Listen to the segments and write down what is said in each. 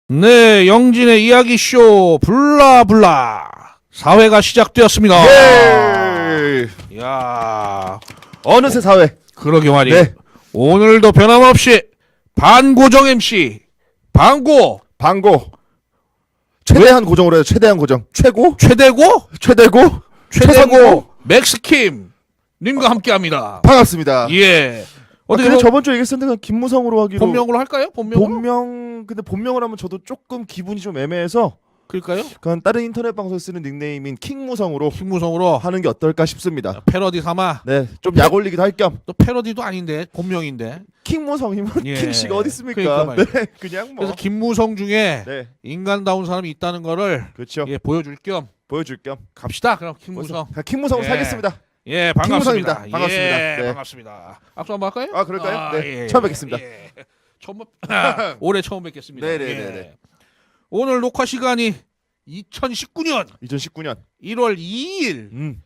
네, 영진의 이야기쇼 블라블라 4회가 시작되었습니다. 예. 이야, 어느새 사회. 그러게 말이에요. 네. 오늘도 변함없이 반고정 MC 방고 방고. 최대한 고정으로 해요. 최대한 고정. 최고? 최대고 최대고? 최상고. 맥스킴 님과 함께합니다. 반갑습니다. 예. 어떻게 근데 뭐 저번 주에 얘기했었는데 그냥 김무성으로 하기로. 본명으로 할까요? 본명으로? 본명. 근데 본명을 하면 저도 조금 기분이 좀 애매해서 그럴까요? 그냥 다른 인터넷 방송에 쓰는 닉네임인 킹무성으로 킹무성으로 하는 게 어떨까 싶습니다. 패러디 삼아. 네, 좀 약 올리기도 할 겸. 또 패러디도 아닌데 본명인데. 킹무성이면 예. 킹씨가 어디 있습니까? 그러니까 말이에요. 네, 그냥 뭐. 그래서 김무성 중에 네, 인간다운 사람이 있다는 거를 그렇죠. 예, 보여줄 겸 보여줄 겸. 갑시다. 그럼 김무성. 킹무성으로 예. 살겠습니다. 예, 반갑습니다. 김무성입니다. 반갑습니다. 예, 네. 반갑습니다. 악수 한번 할까요? 아, 그럴까요? 네, 예, 처음 뵙겠습니다. 예. 올해 처음 뵙겠습니다. 네네네네. 예. 오늘 녹화 시간이 2019년 2019년. 1월 2일.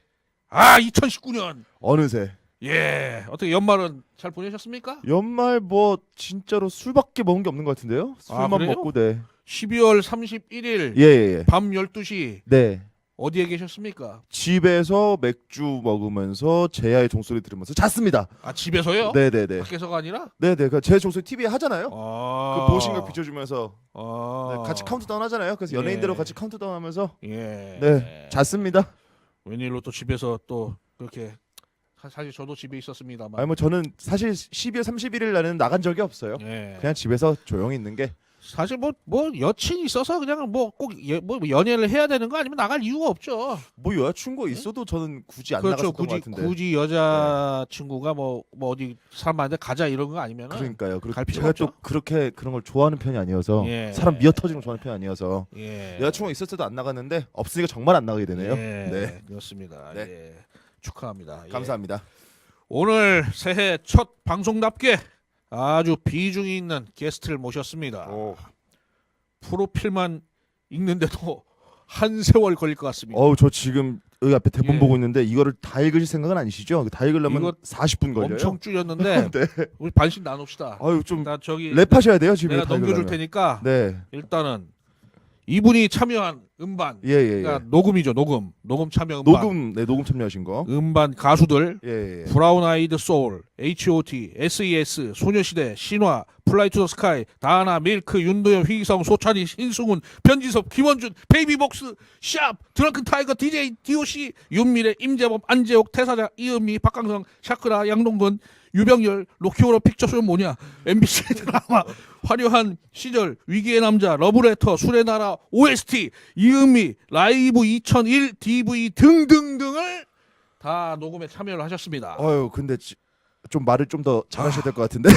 2019년. 어느새. 예, 어떻게 연말은 잘 보내셨습니까? 연말 뭐 진짜로 술밖에 먹은 게 없는 것 같은데요? 술만 그래요? 먹고 네. 12월 31일 예. 밤 12시 네. 어디에 계셨습니까? 집에서 맥주 먹으면서 제야의 종소리 들으면서 잤습니다. 아, 집에서요? 네네네. 밖에서가 아니라? 네네. 그 제 종소리 TV에 하잖아요. 아. 그 보신각 비춰주면서 아. 네, 같이 카운트다운 하잖아요. 그래서 예. 연예인들하고 같이 카운트다운 하면서 예. 네 잤습니다. 웬일로 또 집에서 또 그렇게 사실 저도 집에 있었습니다만. 아니 뭐 저는 사실 12월 31일 날은 나간 적이 없어요. 예. 그냥 집에서 조용히 있는 게. 사실 뭐 여친이 있어서 그냥 뭐 꼭 뭐 연애를 해야 되는 거 아니면 나갈 이유가 없죠. 뭐 여자친구 있어도 저는 굳이 안 그렇죠. 나갔었던 것 같은데. 굳이 여자 친구가 뭐 어디 사람 많은데 가자 이런 거 아니면 그러니까요. 갈 필요가 제가 없죠. 또 그렇게 그런 걸 좋아하는 편이 아니어서 예. 사람 미어 터지는 걸 좋아하는 편이 아니어서 예. 여자친구가 있었어도 안 나갔는데 없으니까 정말 안 나가게 되네요. 예. 네. 그렇습니다. 네. 예. 축하합니다. 예. 감사합니다. 오늘 새해 첫 방송답게 아주 비중이 있는 게스트를 모셨습니다. 프로필만 읽는데도 한 세월 걸릴 것 같습니다. 저 지금 여기 앞에 대본 예. 보고 있는데 이거를 다 읽으실 생각은 아니시죠? 다 읽으려면 이거 40분 걸려요. 엄청 줄였는데 네. 우리 반씩 나눕시다. 아유 좀 나 저기 랩하셔야 돼요 지금. 내가 다 넘겨줄 읽으려면. 테니까 네. 일단은 이분이 참여한 음반, 예. 그러니까 녹음이죠, 녹음 참여 음반, 녹음 참여하신 거. 음반 가수들 예. 브라운 아이드 소울, H.O.T, S.E.S, 소녀시대, 신화, 플라이 투 더 스카이, 다하나, 밀크, 윤도현, 휘기성, 소찬희, 신승훈, 변지섭, 김원준, 베이비복스, 샵, 드렁큰 타이거, DJ, D.O.C, 윤미래, 임재범, 안재옥, 태사자, 이은미, 박강성, 샤크라, 양동근, 유병열, 로키오로 픽처쇼 뭐냐, MBC 드라마, 화려한 시절, 위기의 남자, 러브레터, 술의 나라, OST, 이은미, 라이브 2001, DV 등등등을 다 녹음에 참여를 하셨습니다. 근데 좀 말을 좀 더 잘하셔야 될 것 같은데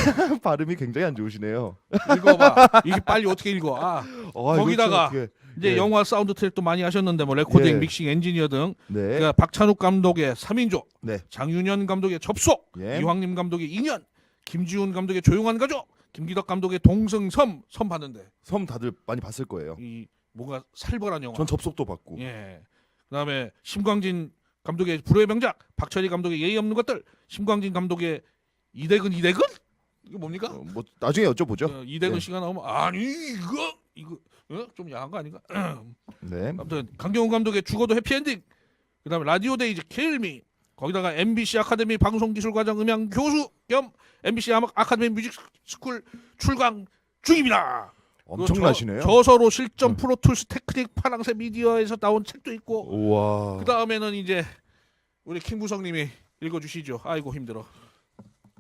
발음이 굉장히 안 좋으시네요. 읽어봐. 이게 빨리 어떻게 읽어? 거기다가 이제 네. 영화 사운드 트랙도 많이 하셨는데 뭐 레코딩, 예. 믹싱, 엔지니어 등 네. 그러니까 박찬욱 감독의 3인조, 네. 장윤현 감독의 접속, 예. 이황림 감독의 2년, 김지훈 감독의 조용한 가족, 김기덕 감독의 동승섬 봤는데 섬 다들 많이 봤을 거예요. 이 뭔가 살벌한 영화. 전 접속도 봤고. 예. 그다음에 심광진 감독의 불후의 명작, 박철희 감독의 예의 없는 것들, 심광진 감독의 이대근 이거 뭡니까? 뭐 나중에 여쭤보죠. 이대근 네. 씨가 나오면 아니 이거 좀 야한 거 아닌가? 네. 아무튼 강경훈 감독의 죽어도 해피엔딩, 그다음에 라디오 데이즈 킬미, 거기다가 MBC 아카데미 방송기술과정 음향 교수 겸 MBC 아카데미 뮤직스쿨 출강 중입니다. 엄청나시네요. 저서로 실전 프로툴스 테크닉 파랑새 미디어에서 나온 책도 있고, 우와. 그 다음에는 이제 우리 킹부성님이 읽어주시죠. 아이고 힘들어.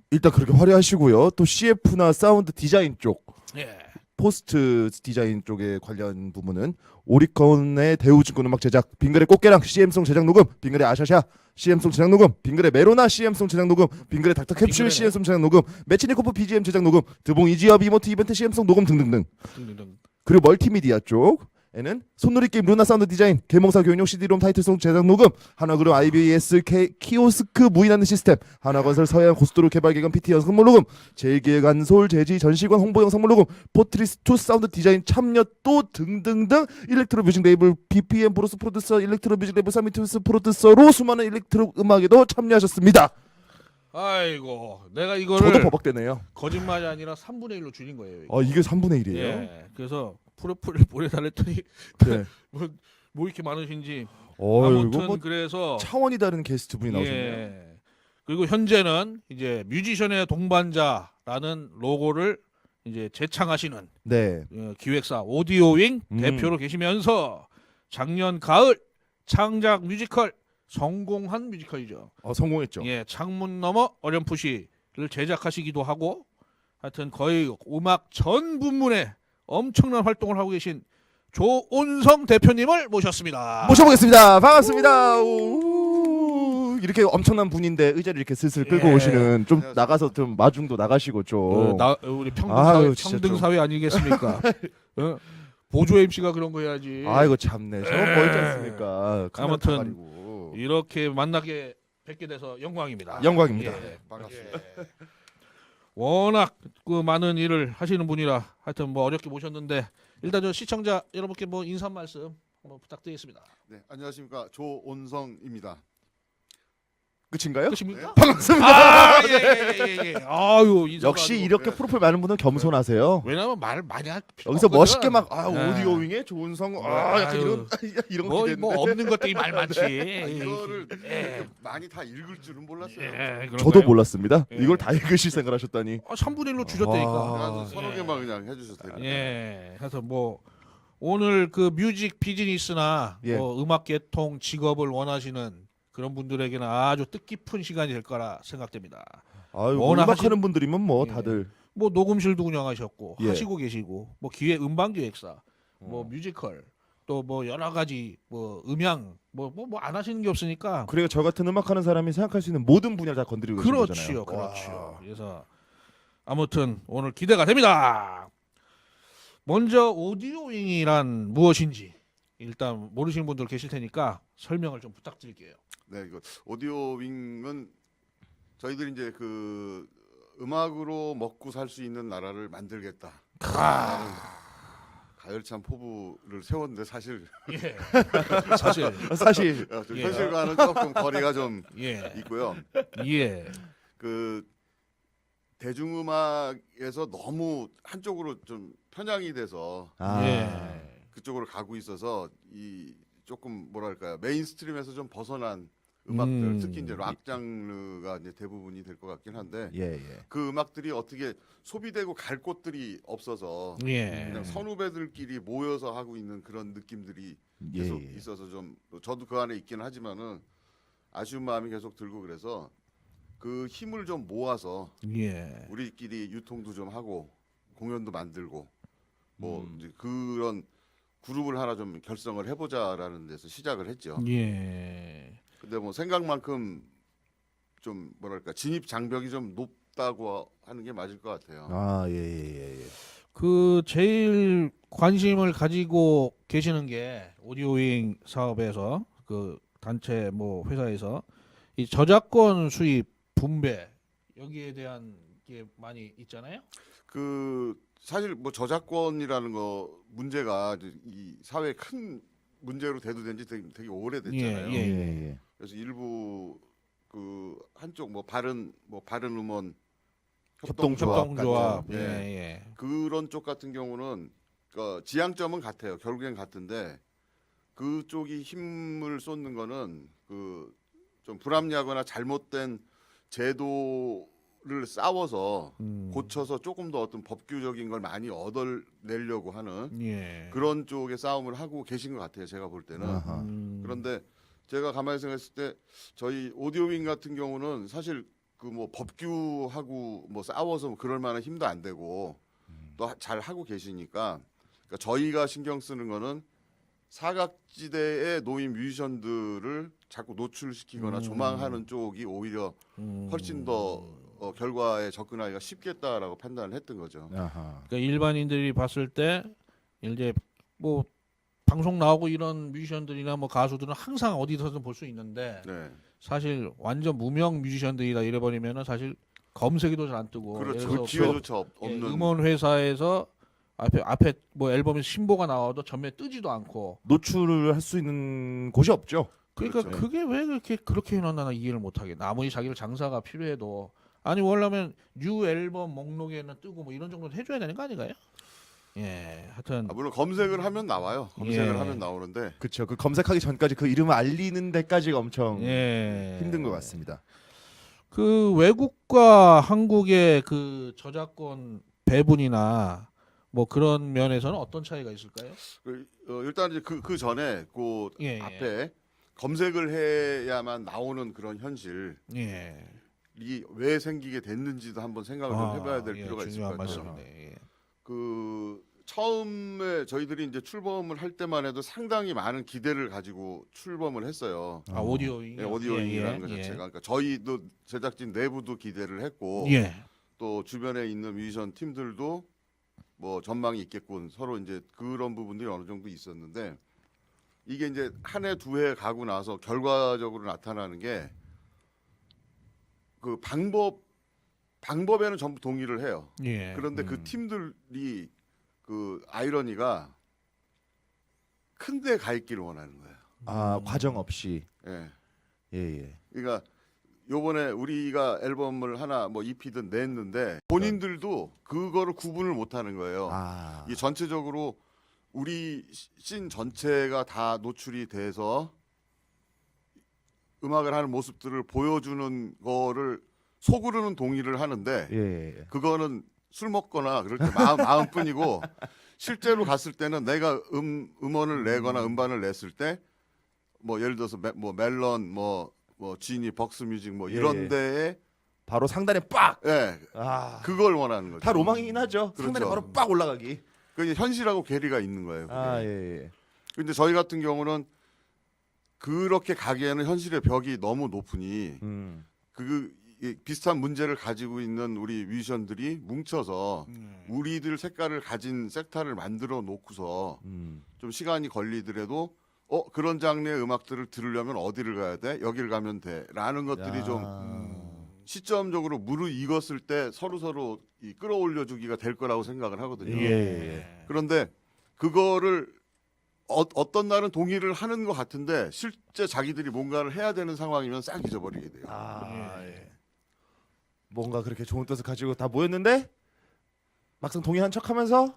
일단 그렇게 화려하시고요. 또 CF나 사운드 디자인 쪽, 예. 포스트 디자인 쪽에 관련 부분은 오리콘의 대우증권 음악 제작, 빙글의 꽃게랑 CM송 제작 녹음, 빙글의 아샤샤 CM송 제작 녹음, 빙글의 메로나 CM송 제작 녹음, 빙글의 닥터 캡슐 빙글이네. CM송 제작 녹음, 매치니코프 BGM 제작 녹음, 드봉 이지업 이모트 이벤트 CM송 녹음 등등등. 등등등. 그리고 멀티미디어 쪽에는 손놀이 게임 루나 사운드 디자인, 개몽사 교육용 CD롬 타이틀송 제작 녹음, 한화그룹 IBS 키오스크 무인하는 시스템, 한화건설 서해안 고속도로 개발 기관 PT 선물 녹음, 제일기획안 서울 제지 전시관 홍보 영상 녹음, 포트리스2 사운드 디자인 참여 또 등등등. 일렉트로 뮤직 레이블 BPM 브로스 프로듀서, 일렉트로 뮤직 레이블 사미투스 프로듀서로 수많은 일렉트로 음악에도 참여하셨습니다. 아이고 내가 이거를 저도 버벅대네요. 거짓말이 아니라 3분의 1로 줄인 거예요. 이거. 이게 3분의 1이에요? 예. 그래서 프로필을 보내달랬더니 네. 뭐 이렇게 많으신지 이거 아무튼 뭐 그래서 차원이 다른 게스트분이 나오셨네요. 예. 그리고 현재는 이제 뮤지션의 동반자라는 로고를 이제 재창하시는 네. 기획사 오디오윙 대표로 계시면서 작년 가을 창작 뮤지컬 성공한 뮤지컬이죠. 성공했죠. 예, 창문 너머 어렴풋이를 제작하시기도 하고 하여튼 거의 음악 전 부문에 엄청난 활동을 하고 계신 조온성 대표님을 모셨습니다. 모셔보겠습니다. 반갑습니다. 이렇게 엄청난 분인데 의자를 이렇게 슬슬 끌고 예. 오시는 좀 나가서 좀 마중도 나가시고 좀. 우리 아유, 진짜 평등 좀. 사회 아니겠습니까? 보조 MC가 그런 거 해야지. 아이고 참네. 저 멀지 않습니까? 카메라 아무튼 다 가리고. 이렇게 만나게 뵙게 돼서 영광입니다. 영광입니다. 예. 반갑습니다. 예. 워낙 그 많은 일을 하시는 분이라 하여튼 뭐 어렵게 모셨는데 일단 저 시청자 여러분께 뭐 인사 말씀 한번 부탁드리겠습니다. 네, 안녕하십니까 조온성입니다. 끝인가요? 끝입니까? 반갑습니다. 아, 예. 아유, 인사가 역시 아주- 이렇게 프로필 많은 분은 겸손하세요. 왜냐면 말 많이 할 필요 여기서 없거든. 멋있게 막 네. 오디오윙의 조은성 아유. 약간 이런 이런 거 뭐, 기대했는데 뭐 없는 것들이 말 많지. 이거를 예. 많이 다 읽을 줄은 몰랐어요. 예, 저도 그런가요? 몰랐습니다. 예. 이걸 다 읽으실 생각하셨다니. 3분의 1로 줄였다니까. 와. 그래서 서너 개만 그냥 해주셨어요. 예. 그래서 뭐 오늘 그 뮤직 비즈니스나 예. 뭐 음악 계통 직업을 원하시는 그런 분들에게는 아주 뜻깊은 시간이 될 거라 생각됩니다. 아유, 워낙 음악하는 분들이면 뭐 예. 다들 뭐 녹음실도 운영하셨고 예. 하시고 계시고 뭐 기획 음반 기획사, 뭐 어. 뮤지컬 또 뭐 여러 가지 뭐 음향 뭐 안 하시는 게 없으니까 그러니까 저 같은 음악하는 사람이 생각할 수 있는 모든 분야를 다 건드리고 계신 거잖아요. 그렇죠. 그래서 아무튼 오늘 기대가 됩니다. 먼저 오디오잉이란 무엇인지 일단 모르시는 분들 계실 테니까 설명을 좀 부탁드릴게요. 네, 이거 오디오 윙은 저희들이 이제 그 음악으로 먹고 살 수 있는 나라를 만들겠다. 라는 가열찬 포부를 세웠는데 사실 예. 사실 사실 좀 예. 현실과는 조금 거리가 좀 예. 있고요. 예. 그 대중음악에서 너무 한쪽으로 좀 편향이 돼서 예. 그쪽으로 가고 있어서 이 조금 뭐랄까요 메인스트림에서 좀 벗어난 음악들 특히 이제 락 장르가 이제 대부분이 될 것 같긴 한데 예, 예. 그 음악들이 어떻게 소비되고 갈 곳들이 없어서 예. 그냥 선후배들끼리 모여서 하고 있는 그런 느낌들이 예, 계속 예. 있어서 좀 저도 그 안에 있기는 하지만은 아쉬운 마음이 계속 들고 그래서 그 힘을 좀 모아서 예. 우리끼리 유통도 좀 하고 공연도 만들고 뭐 이제 그런 그룹을 하나 좀 결성을 해보자라는 데서 시작을 했죠. 예. 근데 뭐 생각만큼 좀 뭐랄까 진입 장벽이 좀 높다고 하는 게 맞을 것 같아요. 예, 예. 그 제일 관심을 가지고 계시는 게 오디오잉 사업에서 그 단체 뭐 회사에서 이 저작권 수입 분배 여기에 대한 게 많이 있잖아요. 그 사실 뭐 저작권이라는 거 문제가 이제 이 사회에 큰 문제로 대두된 지 되게 오래됐잖아요. 예, 예. 그래서 일부 그 한쪽 뭐 바른 음원 협동조합. 같은, 예, 예. 예. 그런 쪽 같은 경우는 그 지향점은 같아요. 결국엔 같은데 그쪽이 힘을 쏟는 거는 그 좀 불합리하거나 잘못된 제도를 싸워서 고쳐서 조금 더 어떤 법규적인 걸 많이 얻어내려고 하는 예. 그런 쪽의 싸움을 하고 계신 것 같아요. 제가 볼 때는. 아하. 그런데 제가 가만히 생각했을 때 저희 오디오윙 같은 경우는 사실 그 뭐 법규하고 뭐 싸워서 뭐 그럴 만한 힘도 안 되고 또 잘 하고 계시니까 그러니까 저희가 신경 쓰는 거는 사각지대에 놓인 뮤지션들을 자꾸 노출시키거나 조망하는 쪽이 오히려 훨씬 더 결과에 접근하기가 쉽겠다라고 판단을 했던 거죠. 아하. 그러니까 일반인들이 봤을 때 이제 뭐 방송 나오고 이런 뮤지션들이나 뭐 가수들은 항상 어디서든 볼 수 있는데 네, 사실 완전 무명 뮤지션들이다 이래버리면은 사실 검색에도 잘 안 뜨고 그렇죠. 예를 그 들어서 기회조차 예, 없는. 음원 회사에서 앞에 뭐 앨범에 신보가 나와도 전면 뜨지도 않고 노출을 할 수 있는 곳이 없죠. 그러니까 그렇죠. 그게 왜 그렇게 해놨나 나 이해를 못하게. 아무리 자기를 장사가 필요해도 아니 원래면 뉴 앨범 목록에는 뜨고 뭐 이런 정도는 해줘야 되는 거 아닌가요? 예, 하여튼 물론 검색을 하면 나와요. 검색을 예. 하면 나오는데 그렇죠. 그 검색하기 전까지 그 이름을 알리는 데까지가 엄청 예. 힘든 것 같습니다. 그 외국과 한국의 그 저작권 배분이나 뭐 그런 면에서는 어떤 차이가 있을까요? 일단 이제 그 전에 그 예, 앞에 검색을 해야만 나오는 그런 현실이 예. 왜 생기게 됐는지도 한번 생각을 좀 해봐야 될 필요가 있을 것 중요한 같아요. 말씀이네. 예. 그 처음에 저희들이 이제 출범을 할 때만 해도 상당히 많은 기대를 가지고 출범을 했어요. 아 오디오잉. 네, 오디오잉이라는 예, 것 예, 자체가 그러니까 저희도 제작진 내부도 기대를 했고 예. 또 주변에 있는 뮤지션 팀들도 뭐 전망이 있겠군 서로 이제 그런 부분들이 어느 정도 있었는데 이게 이제 한 해 두 해 가고 나서 결과적으로 나타나는 게 그 방법에는 전부 동의를 해요. 예. 그런데 그 팀들이 그 아이러니가 큰데 가 있기를 원하는 거예요. 아 과정 없이 예. 예예. 그러니까 요번에 우리가 앨범을 하나 뭐 EP든 냈는데 본인들도 그거를 구분을 못 하는 거예요. 아 이 전체적으로 우리 씬 전체가 다 노출이 돼서 음악을 하는 모습들을 보여주는 거를 속으로는 동의를 하는데 예. 그거는 술 먹거나 그럴 때 마음뿐이고 실제로 갔을 때는 내가 음원을 내거나 음반을 냈을 때 뭐 예를 들어서 뭐 멜론 뭐 지니 벅스뮤직 뭐 이런 예. 데에 바로 상단에 빡. 예 아. 그걸 원하는 거죠. 다 로망이긴 하죠. 그렇죠. 상단에 바로 빡 올라가기. 그게 현실하고 괴리가 있는 거예요. 그게. 아 예. 근데 저희 같은 경우는 그렇게 가기에는 현실의 벽이 너무 높으니 이 비슷한 문제를 가지고 있는 우리 뮤지션들이 뭉쳐서 우리들 색깔을 가진 섹타를 만들어 놓고서 좀 시간이 걸리더라도 그런 장르의 음악들을 들으려면 어디를 가야 돼? 여기를 가면 돼라는 것들이 좀 시점적으로 무르익었을 때 서로 이 끌어올려 주기가 될 거라고 생각을 하거든요. 예. 그런데 그거를 어떤 날은 동의를 하는 것 같은데 실제 자기들이 뭔가를 해야 되는 상황이면 싹 잊어버리게 돼요. 예. 뭔가 그렇게 좋은 뜻을 가지고 다 모였는데 막상 동의한 척하면서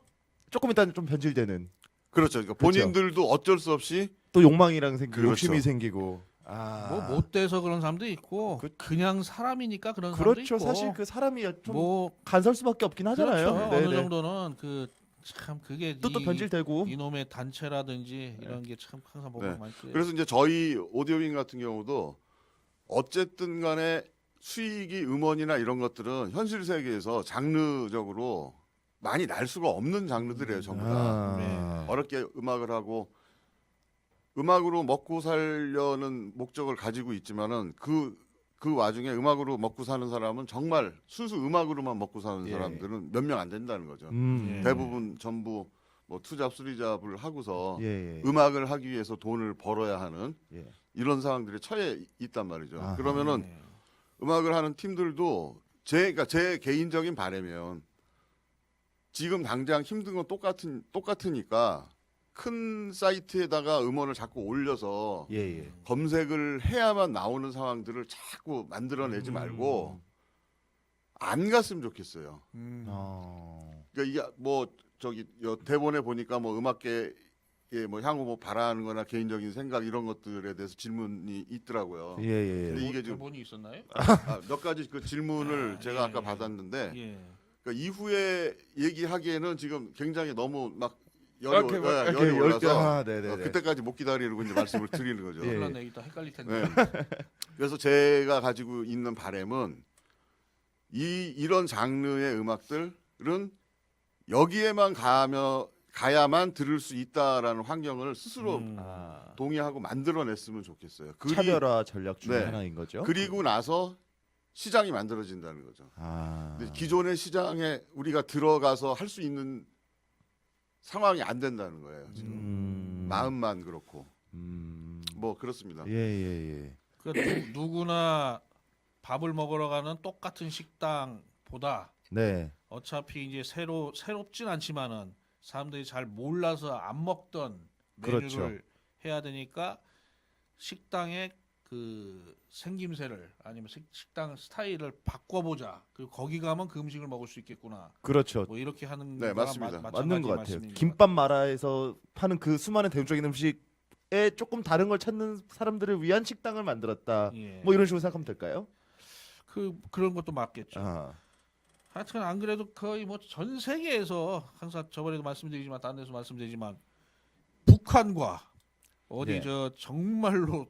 조금 있다는 좀 변질되는 그렇죠. 그러니까 그렇죠. 본인들도 어쩔 수 없이 또 욕망이랑 생기고 그렇죠. 욕심이 생기고 뭐 못돼서 그런 사람도 있고 그냥 사람이니까 그런 사람도 그렇죠. 있고 사실 그 사람이 좀 뭐 간설 수밖에 없긴 하잖아요. 그렇죠. 네네. 어느 정도는 그 참 그게 또 변질되고 이놈의 단체라든지 이런 게 참 항상 보면 네. 많이 그래요. 그래서 이제 저희 오디오윙 같은 경우도 어쨌든 간에 수익이 음원이나 이런 것들은 현실 세계에서 장르적으로 많이 날 수가 없는 장르들이에요. 전부 다. 네. 어렵게 음악을 하고 음악으로 먹고 살려는 목적을 가지고 있지만은 그 와중에 음악으로 먹고 사는 사람은 정말 순수 음악으로만 먹고 사는 예. 사람들은 몇 명 안 된다는 거죠. 예. 대부분 전부 뭐 투잡 수리잡을 하고서 예. 음악을 하기 위해서 돈을 벌어야 하는 예. 이런 상황들이 처해 있단 말이죠. 아하. 그러면은 네. 음악을 하는 팀들도 그러니까 제 개인적인 바람이면 지금 당장 힘든 건 똑같으니까 큰 사이트에다가 음원을 자꾸 올려서 예. 검색을 해야만 나오는 상황들을 자꾸 만들어내지 말고 안 갔으면 좋겠어요. 그러니까 이게 뭐 저기 대본에 보니까 뭐 음악계에 뭐 향후 뭐 바라는거나 개인적인 생각 이런 것들에 대해서 질문이 있더라고요. 예. 근데 이게 좀 대본이 있었나요? 몇 가지 그 질문을 제가 예. 아까 받았는데 예. 그러니까 이후에 얘기하기에는 지금 굉장히 너무 막 이렇게 열이 올라서 네네. 그때까지 못 기다리고 이제 말씀을 드리는 거죠. 예. 혼란내 이따 헷갈릴 텐데. 네. 그래서 제가 가지고 있는 바람은 이런 장르의 음악들은 여기에만 가야만 들을 수 있다라는 환경을 스스로 동의하고 만들어냈으면 좋겠어요. 차별화 전략 중에 네. 하나인 거죠. 그리고 나서 시장이 만들어진다는 거죠. 근데 기존의 시장에 우리가 들어가서 할 수 있는 상황이 안 된다는 거예요. 지금 마음만 그렇고 뭐 그렇습니다. 예. 그러니까 누구나 밥을 먹으러 가는 똑같은 식당보다 네. 어차피 이제 새롭진 않지만은 사람들이 잘 몰라서 안 먹던 메뉴를 그렇죠. 해야 되니까 식당의 그 생김새를 아니면 식당 스타일을 바꿔보자. 그리고 거기 가면 그 음식을 먹을 수 있겠구나. 그렇죠. 뭐 이렇게 하는 네, 거랑 맞습니다. 맞는 것 같아요. 말씀인 김밥 마라에서 파는 그 수많은 대중적인 음식에 조금 다른 걸 찾는 사람들을 위한 식당을 만들었다. 예. 뭐 이런 식으로 생각하면 될까요? 그런 것도 맞겠죠. 아, 하여튼 안 그래도 거의 뭐 전 세계에서 항상 저번에도 말씀드리지만 다른 데서 말씀드리지만 북한과 어디 예. 저 정말로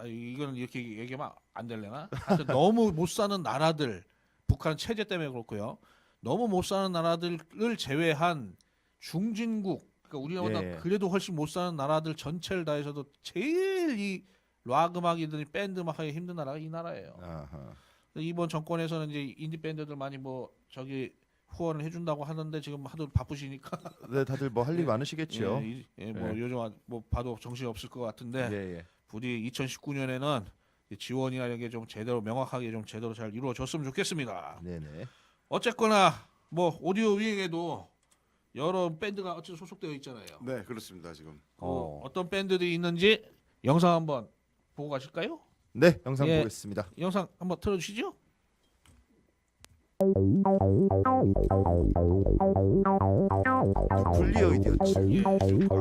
이거는 이렇게 얘기하면 안 될래나? 하여튼 너무 못 사는 나라들 북한 체제 때문에 그렇고요. 너무 못 사는 나라들을 제외한 중진국 그러니까 우리나라보다 예. 그래도 훨씬 못 사는 나라들 전체를 다해서도 제일 이 락 음악이든 밴드 음악 하기 힘든 나라가 이 나라예요. 아하. 이번 정권에서는 이제 인디 밴드들 많이 뭐 저기 후원을 해준다고 하는데 지금 하도 바쁘시니까 네, 다들 뭐 할 일이 예. 많으시겠죠. 뭐 예. 요즘 뭐 봐도 정신이 없을 것 같은데 예, 예. 부디 2019년에는 지원이나 이런 게 좀 제대로 명확하게 좀 제대로 잘 이루어졌으면 좋겠습니다. 네네. 어쨌거나 뭐 오디오 위행에도 여러 밴드가 어쨌든 소속되어 있잖아요. 네, 그렇습니다. 지금. 어떤 밴드들이 있는지 영상 한번 보고 가실까요? 네, 영상 예. 보겠습니다. 영상 한번 틀어주시죠. 굴리어 이디어츠. 예.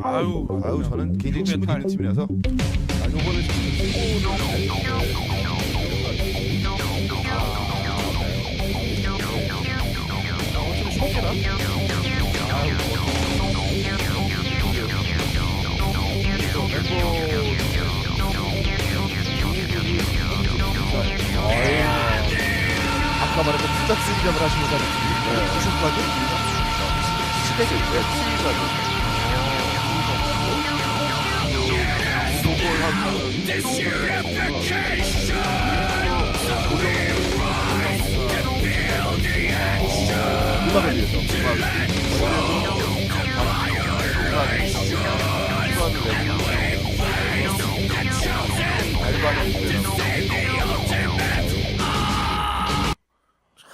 아유, 아유, 저는 개인적인 친분이 있는 팀이라서. 요거는 어차피 쇼케라. 아까 말했던 투자 수리점을 하시는 사람이 무슨 과죠? 시댁을 왜 투자죠? 음악을 위해서.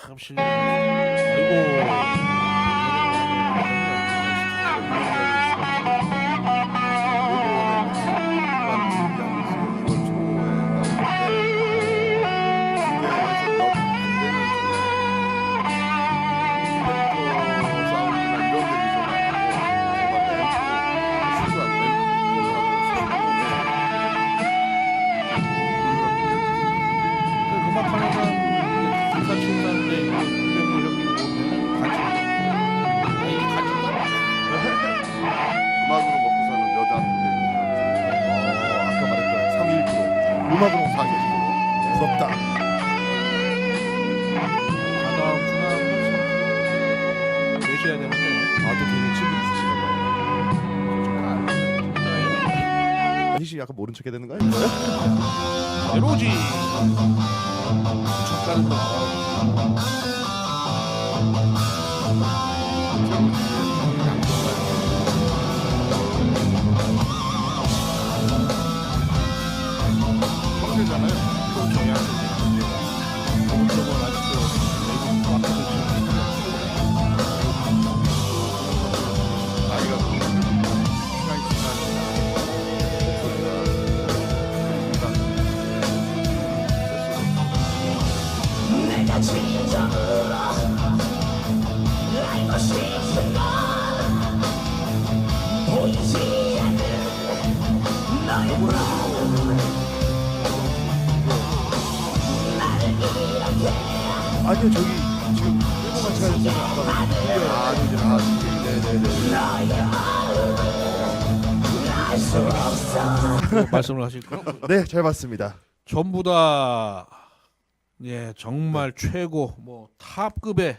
참 실력. 아이고. 그 음악하는 사람 이제 기타 치는 사람인데 유명무 형님 보면 같이 아니 이게 같이 음악으로 먹고 사는 여자 아까 말했던 3.1% 음악으로 사겠죠. 부럽다. 다다음 주나 내셔야 되는데 아, 또 개인 친분 있으시나 봐요. 아니시 약간 모른 척 해야 되는 거 아닌가요? 에로지 젓가락 거 형제잖아요. 그렇죠 오른쪽은 아직도 외국 마크도 지금 나이가 시간이 아니요, 저기 지금 일본 같이 가셨으면 네네네. 말씀을 하실까요? 네, 잘 봤습니다. 전부 다 예, 정말 최고 뭐 탑급의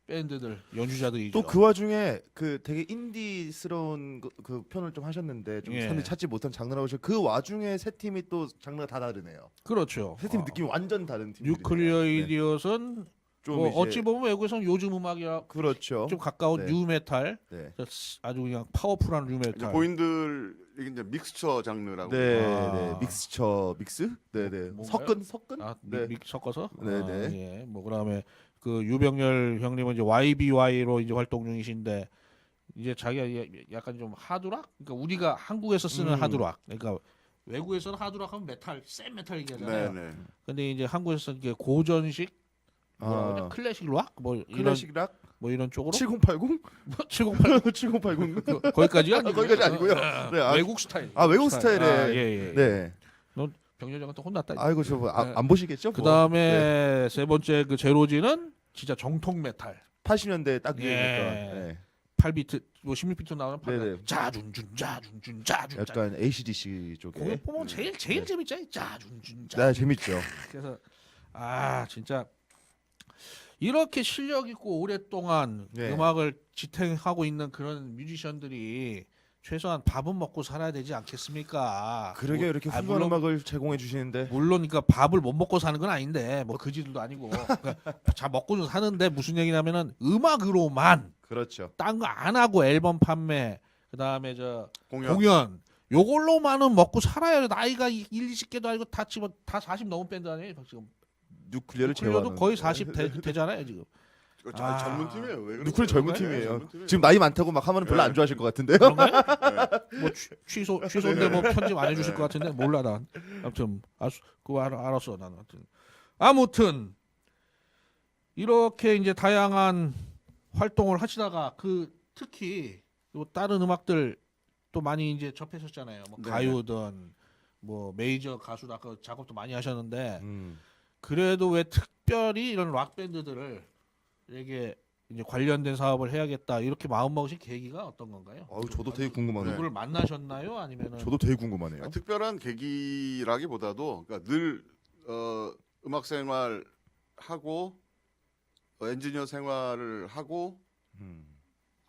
밴드들 연주자들이죠. 또 그 와중에 그 되게 인디스러운 그 편을 좀 하셨는데 좀 예. 사람들이 찾지 못한 장르라고 하셔. 그 와중에 세 팀이 또 장르가 다 다르네요. 그렇죠. 세 팀 느낌이 완전 다른 팀. 뉴클리어 이디엇은 좀 뭐 이제 어찌 보면 외국에서는 요즘 음악이랑 그렇죠. 좀 가까운 네. 뉴메탈 네. 아주 그냥 파워풀한 이제 뉴메탈. 고인들 이게 이제 믹스처 장르라고. 네, 아. 네, 믹스처 믹스, 네, 네, 뭔가요? 섞은, 아, 네, 섞어서? 네, 아, 네. 예. 뭐 그다음에 그 유병열 형님은 이제 YBY로 이제 활동 중이신데 이제 자기가 약간 좀 하드락? 그러니까 우리가 한국에서 쓰는 하드락. 그러니까 외국에서는 하드락 하면 메탈, 센 메탈 얘기하잖아요. 네네. 근데 이제 한국에서는 이게 고전식 뭐라 그러냐? 아. 클래식 락 뭐 이런 클래식 락 뭐 이런 쪽으로 7080? 7080 7080. 거기까지 아니고요. 거기까지 아니고요. 네, 아, 외국 스타일. 외국 스타일의 예. 네. 병렬장한테 혼났다. 아이고 저 안 보시겠죠? 그 뭐. 다음에 세 번째 그 제로지는 진짜 정통 메탈. 80년대 딱 예. 유행했던. 네. 8비트 뭐 16비트 나오는 네네. 짜준준 짜준준 짜준. 약간 ACDC 그거 쪽에. 보면 제일 네. 재밌잖아요. 짜준준 짜. 네, 재밌죠. 그래서 진짜 이렇게 실력 있고 오랫동안 네. 음악을 지탱하고 있는 그런 뮤지션들이 최소한 밥은 먹고 살아야 되지 않겠습니까? 그러게 이렇게 훌륭한 물론, 음악을 제공해 주시는데. 물론 그러니까 밥을 못 먹고 사는 건 아닌데 뭐 그지들도 아니고 그러니까 잘 먹고는 사는데 무슨 얘기냐면은 음악으로만 그렇죠. 딴 거 안 하고 앨범 판매 그다음에 저 공연. 공연 요걸로만은 먹고 살아야 돼. 나이가 20개도 아니고 다 지금 다 40 넘은 밴드 아니에요 지금. 뉴클리어를 뉴클리어도 제외하는. 거의 40 되잖아요 지금. 젊은 팀이에요. 왜 그러세요? 뉴클리어 젊은 네, 팀이에요. 젊은 팀이에요. 지금 나이 많다고 막 하면 별로 네. 안 좋아하실 것 같은데요. 그런가요? 뭐 취소인데 뭐 편집 안 해주실 것 같은데 몰라 난. 아무튼 그거 알았어 나는. 아무튼 이렇게 이제 다양한 활동을 하시다가 그 특히 요 다른 음악들 또 많이 이제 접하셨잖아요. 뭐 네. 가요든 뭐 메이저 가수도 아까 작업도 많이 하셨는데 음. 그래도 왜 특별히 이런 락 밴드들을 이게 이제 관련된 사업을 해야겠다 이렇게 마음 먹으신 계기가 어떤 건가요? 저도 되게 궁금하네요. 누구를 만나셨나요? 아니면은 저도 되게 궁금하네요. 특별한 계기라기보다도 그러니까 늘 음악 생활 하고 엔지니어 생활을 하고 음.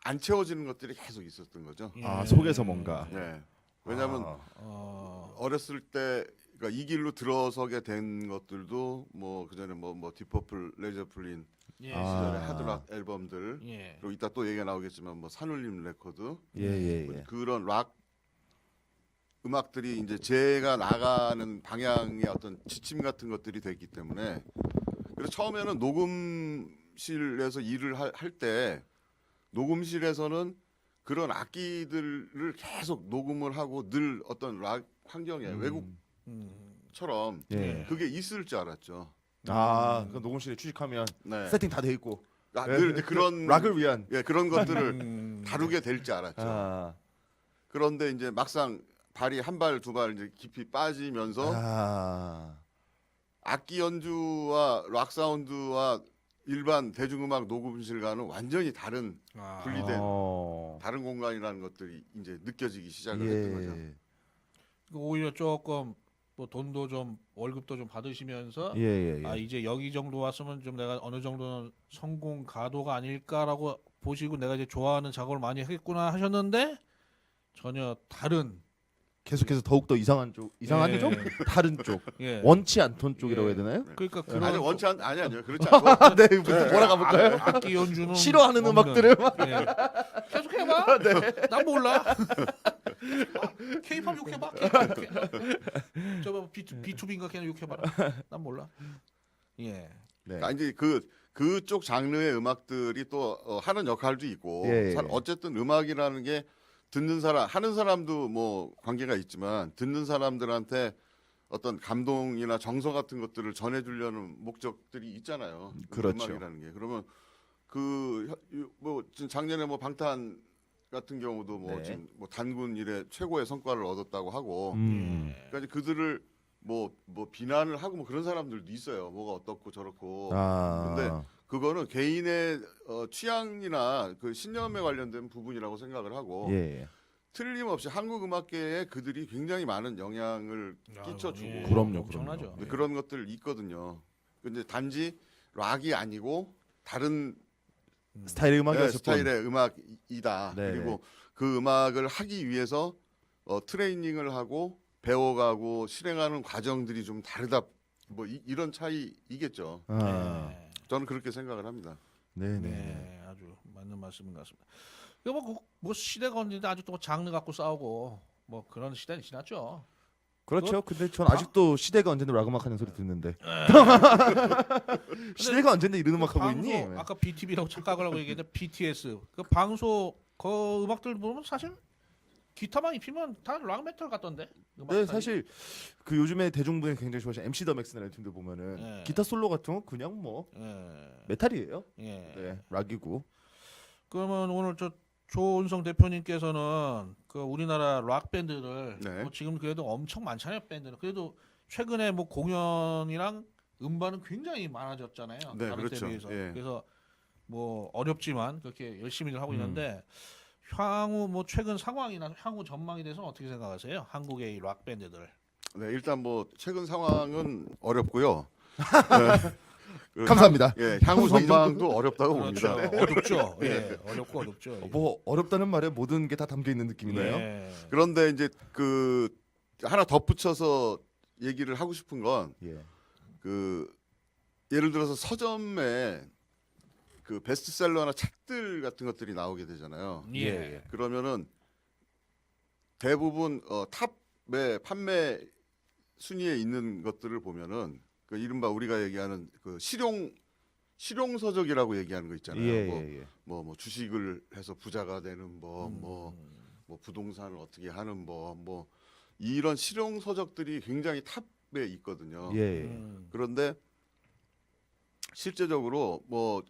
안 채워지는 것들이 계속 있었던 거죠. 아, 속에서 뭔가. 네. 왜냐하면 어렸을 때 그러니까 이 길로 들어서게 된 것들도 뭐 그전에 뭐 디퍼플, 레저플린 예. 시절에 아. 하드락 앨범들 예. 그리고 이따 또 얘기가 나오겠지만 뭐 산울림 레코드 예. 그런 락 음악들이 이제 제가 나가는 방향의 어떤 지침 같은 것들이 됐기 때문에 그래서 처음에는 녹음실에서 일을 할 때 녹음실에서는 그런 악기들을 계속 녹음을 하고 늘 어떤 락 환경에 외국처럼 예. 그게 있을 줄 알았죠. 그 녹음실에 취직하면 네. 세팅 다 돼 있고. 늘 이제 그런 락을 위한. 그런 것들을 다루게 될 줄 알았죠. 아. 그런데 이제 막상 발이 한 발 두 발 이제 깊이 빠지면서 악기 연주와 락 사운드와 일반 대중음악 녹음실과는 완전히 다른 분리된 다른 공간이라는 것들이 이제 느껴지기 시작을 했던 거죠. 오히려 조금 뭐 돈도 좀 월급도 좀 받으시면서 예. 이제 여기 정도 왔으면 좀 내가 어느 정도는 성공 가도가 아닐까라고 보시고 내가 이제 좋아하는 작업을 많이 하겠구나 하셨는데 전혀 다른 계속해서 더욱더 이상한 쪽, 이상한 예. 쪽? 다른 쪽. 예. 원치 않던 쪽이라고 예. 해야 되나요? 그러니까 그런 아니 원치 아니요 그렇지 않고 네, 뭐라 가볼까요? 악기 연주는 싫어하는 없는. 음악들을 막. 예. 계속 해봐. 난 몰라. K-팝 욕해봐. 저거 B2B인가 그냥 욕해봐라. 난 몰라. 예. 네. 그러니까 이제 그쪽 장르의 음악들이 또 하는 역할도 있고 예. 어쨌든 음악이라는 게 듣는 사람 하는 사람도 뭐 관계가 있지만 듣는 사람들한테 어떤 감동이나 정서 같은 것들을 전해주려는 목적들이 있잖아요. 그렇죠. 음악이라는 게 그러면 뭐 작년에 뭐 방탄 같은 경우도 뭐 네. 지금 뭐 단군 이래 최고의 성과를 얻었다고 하고 그러니까 이제 그들을 뭐 비난을 하고 뭐 그런 사람들도 있어요. 뭐가 어떻고 저렇고. 근데 그거는 개인의 취향이나 그 신념에 관련된 부분이라고 생각을 하고 예. 틀림없이 한국 음악계에 그들이 굉장히 많은 영향을 끼쳐주고 그럼요, 엄청나죠. 네, 그런 것들 있거든요. 근데 단지 락이 아니고 다른 스타일의 음악이었을 스타일의 음악이다. 네네. 그리고 그 음악을 하기 위해서 트레이닝을 하고 배워가고 실행하는 과정들이 좀 다르다. 뭐 이런 차이이겠죠. 네. 저는 그렇게 생각을 합니다. 네, 아주 맞는 말씀인 것 같습니다. 이거 뭐 시대가 언제인데 아직도 뭐 장르 갖고 싸우고 뭐 그런 시대는 지났죠. 그렇죠. 근데 전 아직도 시대가 언제나 락 음악 하는 소리 듣는데. 시대가 언제나 이런 음악 하고 있니? 기타만 입히면 다 락 메탈 같던데. 음악 네, 스타일이. 사실 그 요즘에 대중분이 굉장히 좋아하시는 MC 더 맥스라는 팀들 보면은 예. 기타 솔로 같은 거 그냥 뭐 예. 메탈이에요. 예. 네, 락이고. 그러면 오늘 저 조은성 대표님께서는 그 우리나라 락 밴드들 네. 뭐 지금 그래도 엄청 많잖아요 밴드는. 그래도 최근에 뭐 공연이랑 음반은 굉장히 많아졌잖아요. 네, 다른 그렇죠. 때에 비해서. 예. 그래서 뭐 어렵지만 그렇게 열심히들 하고 음. 있는데 향후 뭐 최근 상황이나 향후 전망에 대해서는 어떻게 생각하세요? 한국의 이 락 밴드들. 네, 일단 뭐 최근 상황은 어렵고요. 그 감사합니다. 향후 전망도 어렵다고 그렇죠. 봅니다. 어렵죠. 예. 어렵고 어렵죠. 뭐 어렵다는 말에 모든 게 다 담겨 있는 느낌이네요. 예. 그런데 이제 그 하나 덧붙여서 얘기를 하고 싶은 건 예. 그 예를 들어서 서점에 그 베스트셀러나 책들 같은 것들이 나오게 되잖아요. 예. 그러면은 대부분 탑의 판매 순위에 있는 것들을 보면은 그 이른바 우리가 얘기하는 그 실용 서적이라고 얘기하는 거 있잖아요. 예, 뭐, 예, 예. 뭐 주식을 해서 부자가 되는 뭐 부동산을 어떻게 하는 뭐 이런 실용 서적들이 굉장히 탑에 있거든요. 예. 그런데 실제적으로 뭐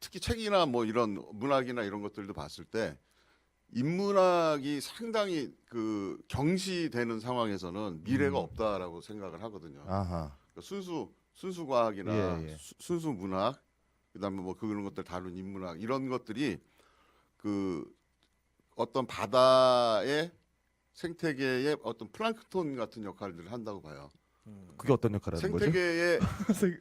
특히 책이나 뭐 이런 문학이나 이런 것들도 봤을 때 인문학이 상당히 그 경시되는 상황에서는 미래가 없다라고 생각을 하거든요. 아하. 그러니까 순수 과학이나 예, 예. 순수 문학, 그다음에 뭐 그런 것들 다룬 인문학 이런 것들이 그 어떤 바다의 생태계의 어떤 플랑크톤 같은 역할들을 한다고 봐요. 그게 어떤 역할을 하는 거죠? 생태계의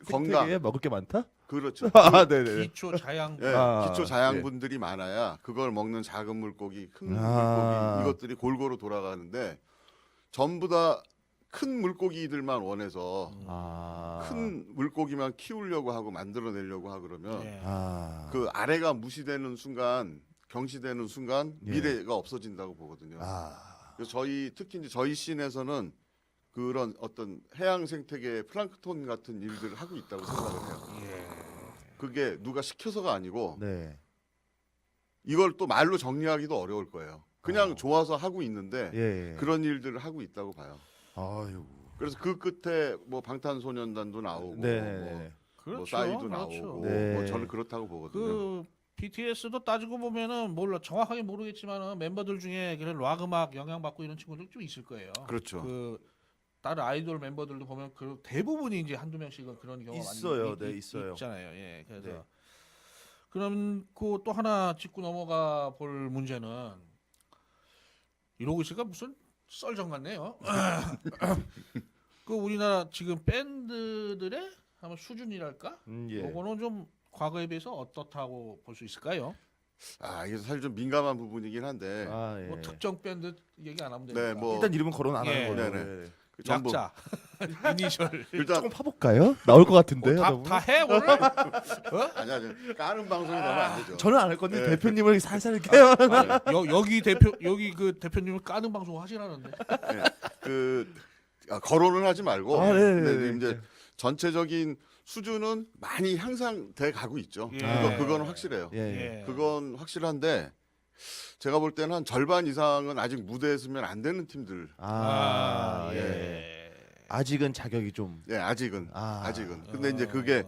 건강. 생태계에 먹을 게 많다? 그렇죠. 아, 네, 네. 기초 자양. 예, 아, 기초 자양분들이 많아야 그걸 먹는 작은 물고기, 큰 아. 물고기 이것들이 골고루 돌아가는데 전부 다 큰 물고기들만 원해서 아. 큰 물고기만 키우려고 하고 만들어내려고 하고 그러면 예. 아. 그 아래가 무시되는 순간, 경시되는 순간 예. 미래가 없어진다고 보거든요. 아. 그래서 특히 이제 저희 씬에서는 그런 어떤 해양 생태계 플랑크톤 같은 일들을 하고 있다고 생각을 해요. 예. 그게 누가 시켜서가 아니고 네. 이걸 또 말로 정리하기도 어려울 거예요. 그냥 좋아서 하고 있는데 예. 그런 일들을 하고 있다고 봐요. 아유. 그래서 그 끝에 뭐 방탄소년단도 나오고 네. 뭐 싸이도 그렇죠. 나오고 네. 뭐 저는 그렇다고 보거든요. 그 BTS도 따지고 보면은 몰라 정확하게 모르겠지만은 멤버들 중에 그런 락 음악 영향받고 이런 친구들 좀 있을 거예요. 그렇죠. 그 다른 아이돌 멤버들도 보면 그 대부분이 이제 한두 명씩은 그런 경우가 있어요. 많이 네, 있어요. 있잖아요. 예. 그래서 네. 그럼 그 또 하나 짚고 넘어가 볼 문제는 이러고 있으니까 무슨 썰정 같네요. 그 우리나라 지금 밴드들의 아마 수준이랄까? 예. 요거는 좀 과거에 비해서 어떻다고 볼 수 있을까요? 이게 사실 좀 민감한 부분이긴 한데 아, 예. 뭐 특정 밴드 얘기 안 하면 되니까. 네, 뭐 일단 이름은 거론 안 예. 하는 걸로. 네네. 예. 그 전부 약자, 이니셜. 일단 조금 파볼까요? 나올 것 같은데. 하다 보면. 다 해 오늘? 아니 까는 방송이 되면 안 되죠. 저는 안 할 건데 예. 대표님을 살살 이렇게 여기 그 대표님을 까는 방송 하시라는데. 거론은 하지 말고 네네네. 근데 이제 전체적인 수준은 많이 향상돼 가고 있죠. 예. 그건 확실해요. 예. 예. 그건 확실한데 제가 볼 때는 한 절반 이상은 아직 무대에 서면 안 되는 팀들. 예. 아직은 자격이 좀. 예, 아직은. 아. 아직은. 근데 이제 그게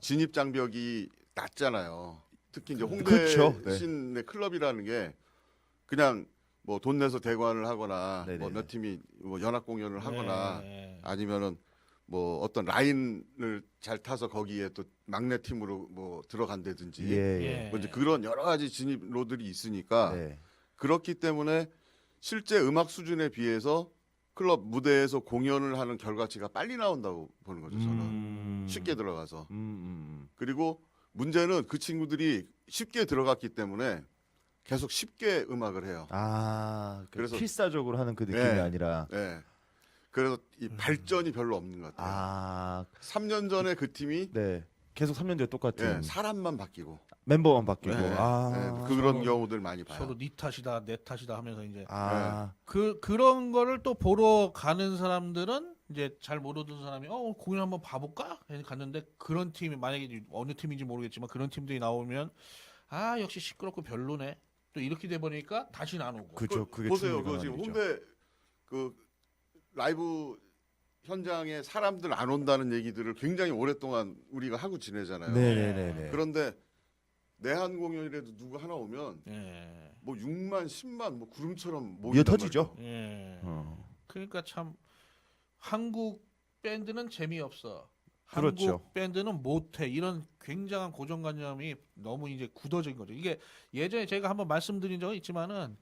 진입 장벽이 낮잖아요. 특히 이제 홍대 그렇죠. 네. 시내 클럽이라는 게 그냥 뭐 돈 내서 대관을 하거나 네네네. 뭐 몇 팀이 뭐 연합 공연을 하거나 예. 아니면은 뭐 어떤 라인을 잘 타서 거기에 또 막내 팀으로 뭐 들어간다든지 예. 예. 뭐 이제 그런 여러 가지 진입로들이 있으니까 네. 그렇기 때문에 실제 음악 수준에 비해서 클럽 무대에서 공연을 하는 결과치가 빨리 나온다고 보는 거죠. 저는 쉽게 들어가서 그리고 문제는 그 친구들이 쉽게 들어갔기 때문에 계속 쉽게 음악을 해요. 그래서 그래서- 필사적으로 하는 그 느낌이 네. 아니라. 예. 그래서 이 발전이 별로 없는 것 같아요. 3년 전에 그 팀이 네. 계속 3년 뒤에 똑같은 예, 사람만 바뀌고 멤버만 바뀌고. 예, 예, 그런 경우들 많이 봐요. 서로 네 탓이다 내 탓이다 하면서 이제 그런 거를 또 보러 가는 사람들은 이제 잘 모르던 사람이 공연 한번 봐볼까? 해서 갔는데 그런 팀이 만약에 어느 팀인지 모르겠지만 그런 팀들이 나오면 역시 시끄럽고 별로네. 또 이렇게 돼 버리니까 다시는 안 오고. 그죠. 그게 보세요. 충분히 그 지금 가능하죠. 홍대 그 라이브 현장에 사람들 안 온다는 얘기들을 굉장히 오랫동안 우리가 하고 지내잖아요. 네네네네. 그런데 내한 공연이라도 누구 하나 오면 예. 뭐 6만, 10만 뭐 구름처럼 미어 모인단 터지죠. 말이에요. 예. 그러니까 그러니까 참 한국 밴드는 재미없어. 그렇죠. 한국 밴드는 못해. 이런 굉장한 고정관념이 너무 이제 굳어진 거죠. 이게 예전에 제가 한번 말씀드린 적은 있지만은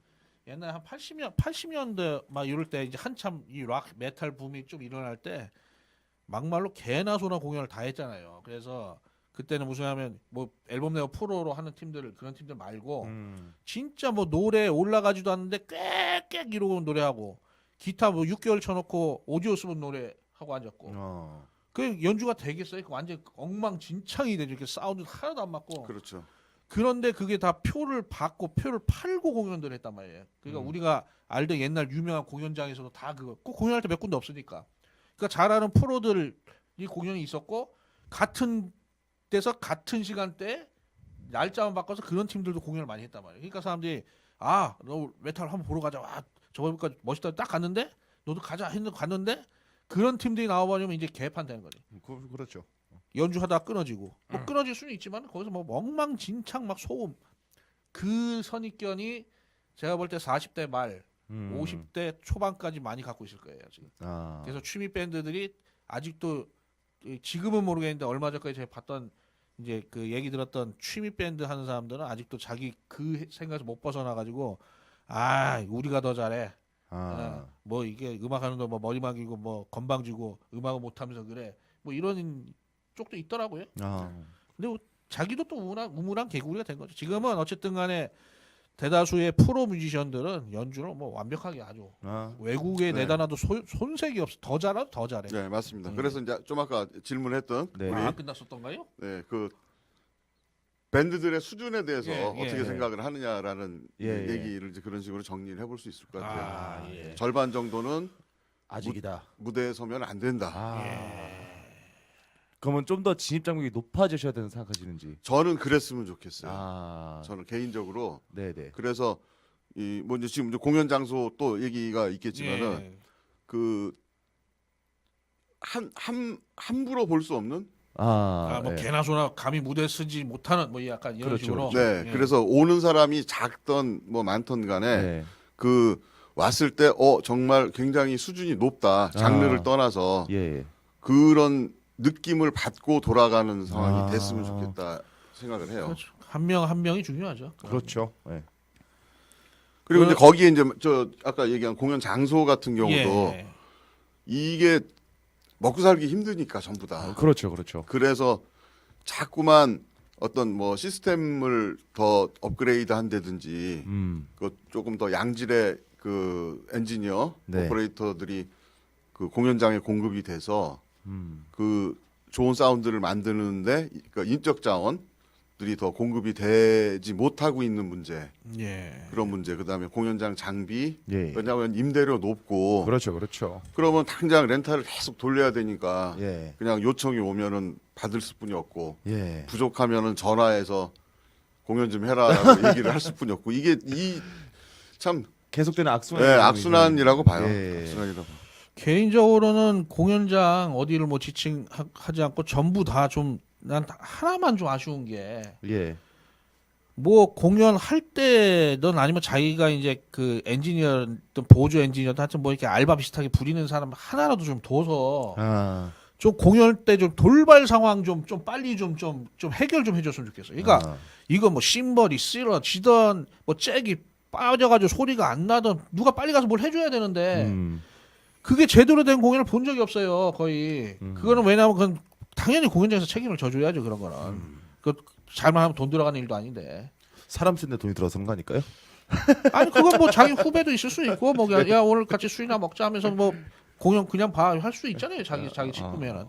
옛날 한 80년대 막 이럴 때 이제 한참 이 락 메탈 붐이 좀 일어날 때 막말로 개나 소나 공연을 다 했잖아요. 그래서 그때는 무슨 하면 뭐 앨범 내고 프로로 하는 팀들 그런 팀들 말고 진짜 뭐 노래 올라가지도 않는데 꽥꽥 이러고 노래하고 기타 뭐 6개월 쳐놓고 오디오 쓰면 노래하고 앉았고 그 연주가 되겠어요? 완전 엉망진창이 되죠. 이렇게 사운드 하나도 안 맞고. 그렇죠. 그런데 그게 다 표를 받고 표를 팔고 공연들을 했단 말이에요. 그러니까 우리가 알던 옛날 유명한 공연장에서도 다 그거 꼭 공연할 때 몇 군데 없으니까. 그러니까 잘하는 프로들이 공연이 있었고 같은 데서 같은 시간대에 날짜만 바꿔서 그런 팀들도 공연을 많이 했단 말이에요. 그러니까 사람들이 너 메탈 한번 보러 가자. 저번까 멋있다. 딱 갔는데 너도 가자 했는데 갔는데 그런 팀들이 나와버리면 이제 개판 되는 거지. 그렇죠. 연주하다가 끊어지고 뭐 끊어질 수는 있지만 거기서 뭐 엉망진창 막 소음 그 선입견이 제가 볼 때 40대 말 50대 초반까지 많이 갖고 있을 거예요 지금. 그래서 취미 밴드들이 아직도 지금은 모르겠는데 얼마 전까지 제가 봤던 이제 그 얘기 들었던 취미 밴드 하는 사람들은 아직도 자기 그 생각에서 못 벗어나 가지고 우리가 더 잘해. 뭐 이게 음악하는 거 뭐 머리막이고 뭐 건방지고 음악을 못하면서 그래. 뭐 이런 쪽도 있더라고요. 근데 자기도 또 우물한 개구리가 된 거죠. 지금은 어쨌든 간에 대다수의 프로 뮤지션들은 연주를 뭐 완벽하게 아주 외국에 네. 내다 놔도 손색이 없어. 더 잘하도 더 잘해. 네, 맞습니다. 그래서 이제 좀 아까 질문했던 네. 우리 안 끝났었던가요? 네, 그 밴드들의 수준에 대해서 예, 어떻게 예. 생각을 하느냐라는 예, 얘기를 이제 그런 식으로 정리를 해볼 수 있을 것 같아요. 예. 절반 정도는 아직이다. 무대에 서면 안 된다. 그러면 좀 더 진입 장벽이 높아지셔야 되는 생각하시는지. 저는 그랬으면 좋겠어요. 저는 개인적으로 네네. 그래서 이 뭐 이제 지금 이제 공연 장소 또 얘기가 있겠지만은 예. 그 함부로 볼 수 없는 뭐 예. 개나 소나 감히 무대 쓰지 못하는 뭐 약간 이런 그렇죠, 식으로. 네, 예. 그래서 오는 사람이 작던 뭐 많던 간에 네. 그 왔을 때 정말 굉장히 수준이 높다. 장르를 떠나서 예. 그런 느낌을 받고 돌아가는 상황이 아. 됐으면 좋겠다 생각을 해요. 그렇죠. 한 명 한 명이 중요하죠. 그렇죠. 예. 그리고 이제 거기에 이제 저 아까 얘기한 공연 장소 같은 경우도 예. 이게 먹고 살기 힘드니까 전부 다. 그렇죠. 그렇죠. 그래서 자꾸만 어떤 뭐 시스템을 더 업그레이드 한다든지 그 조금 더 양질의 그 엔지니어 네. 오퍼레이터들이 그 공연장에 공급이 돼서 그 좋은 사운드를 만드는데 그 인적 자원들이 더 공급이 되지 못하고 있는 문제 예. 그런 문제 그다음에 공연장 장비 예. 왜냐하면 임대료 높고 그렇죠. 그렇죠. 그러면 당장 렌탈을 계속 돌려야 되니까 예. 그냥 요청이 오면은 받을 수뿐이 없고 예. 부족하면은 전화해서 공연 좀 해라라고 얘기를 할 수뿐이 없고 이게 이 참 계속되는 악순환. 악순환이라고 봐요. 예. 악순환이라고. 개인적으로는 공연장 어디를 뭐 지칭하지 않고 전부 다 좀 난 하나만 좀 아쉬운 게 예. 뭐 공연할 때든 아니면 자기가 이제 그 엔지니어든 보조 엔지니어든 하여튼 뭐 이렇게 알바 비슷하게 부리는 사람 하나라도 좀 둬서 좀 공연 때 좀 돌발 상황 좀 빨리 좀 해결 좀 해줬으면 좋겠어요. 그러니까 이거 뭐 심벌이 쓰러지던 뭐 잭이 빠져가지고 소리가 안 나던 누가 빨리 가서 뭘 해줘야 되는데 그게 제대로 된 공연을 본 적이 없어요. 거의. 그거는 왜냐하면 그건 당연히 공연장에서 책임을 져줘야죠. 그런 거는. 그 잘못하면 돈 들어가는 일도 아닌데. 사람 쓰는데 돈이 들어서 그런 거 아닐까요? 아니 그건 뭐 자기 후배도 있을 수 있고 뭐 그냥 야 오늘 같이 술이나 먹자 하면서 뭐 공연 그냥 봐 할 수 있잖아요. 자기 식구면은.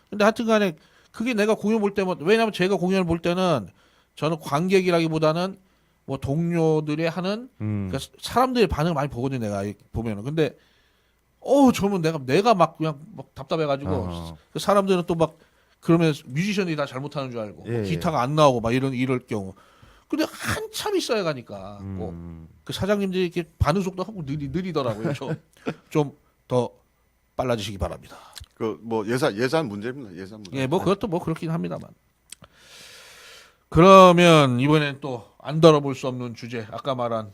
근데 하여튼간에 그게 내가 공연 볼 때마다 왜냐하면 제가 공연을 볼 때는 저는 관객이라기보다는 뭐 동료들이 하는 그러니까 사람들의 반응을 많이 보거든요. 내가 보면은. 근데 저는 내가 막 그냥 막 답답해가지고 그 사람들은 또 막 그러면 뮤지션이 다 잘못하는 줄 알고 예, 기타가 안 나오고 막 이럴 경우 근데 한참 있어야 가니까 꼭 음. 그 사장님들이 이렇게 반응 속도 하고 느리더라고요. 좀 더 빨라지시기 바랍니다. 그 뭐 예산 문제입니다. 예산 문제. 예, 뭐 그것도 뭐 그렇긴 합니다만. 그러면 이번엔 또 안 다뤄볼 수 없는 주제. 아까 말한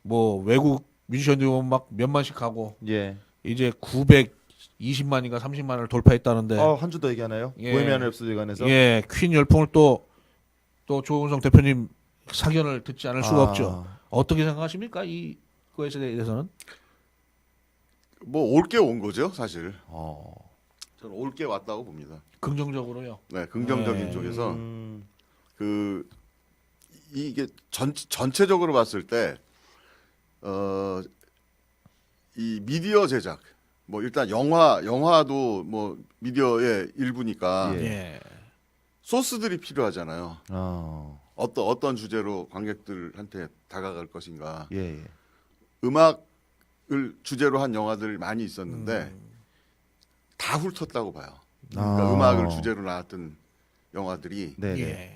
뭐 외국 뮤지션들이 막 몇만씩 하고 예. 이제 920만인가 30만을 돌파했다는데. 한 주 더 얘기하나요? 예. 보헤미안 랩소디에 관해서. 예, 퀸 열풍을 또 조은성 대표님 사견을 듣지 않을 수가 없죠. 어떻게 생각하십니까? 이거에 대해서는? 뭐 올게 온 거죠, 사실. 어. 저는 올게 왔다고 봅니다. 긍정적으로요. 네, 긍정적인 네. 쪽에서 그 이게 전체적으로 봤을 때 이 미디어 제작 뭐 일단 영화도 뭐 미디어의 일부니까 예. 예. 소스들이 필요하잖아요. 어. 어떤 주제로 관객들한테 다가갈 것인가. 예. 예. 음악을 주제로 한 영화들 많이 있었는데 다 훑었다고 봐요. 그러니까 음악을 주제로 나왔던 영화들이 네. 예.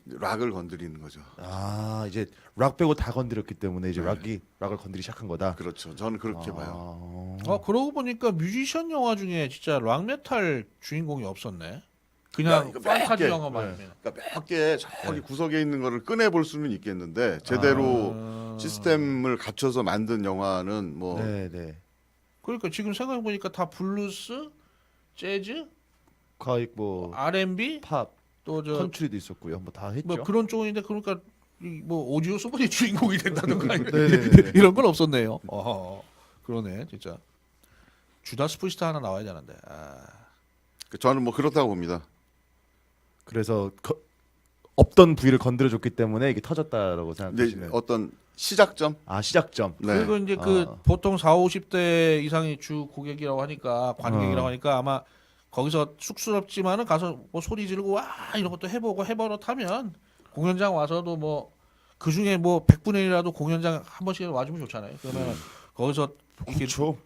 락을 건드리는 거죠. 이제 락 빼고 다 건드렸기 때문에 이제 네. 락을 건드리기 시작한 거다. 그렇죠. 저는 그렇게 봐요. 그러고 보니까 뮤지션 영화 중에 진짜 락메탈 주인공이 없었네. 그냥 이거 몇 판타지 개. 영화만. 그러니까 몇 개 저기 구석에 있는 거를 꺼내 볼 수는 있겠는데 제대로 시스템을 갖춰서 만든 영화는 뭐 네. 그러니까 지금 생각해 보니까 다 블루스, 재즈, 거의 뭐 R&B, 팝, 또저 컨트리도 있었고요. 뭐 다 했죠. 뭐 그런 쪽인데 그러니까 뭐 오지오 소번이 주인공이 된다든가 네네네. 이런 건 없었네요. 그러네 진짜. 주다스 프리스트 하나 나와야 되는데. 저는 뭐 그렇다고 봅니다. 그래서 없던 부위를 건드려 줬기 때문에 이게 터졌다라고 근데 생각하시면 어떤 시작점? 시작점. 네. 그리고 이제 그 아. 보통 40, 50대 이상이 주 고객이라고 하니까 관객이라고 하니까 아마 거기서 쑥스럽지만은 가서 뭐 소리 지르고 와 이런 것도 해보고 해버릇하면 공연장 와서도 뭐 그 중에 뭐 100분의 1이라도 공연장 한 번씩 와주면 좋잖아요. 그러면 거기서 이렇게 그렇죠.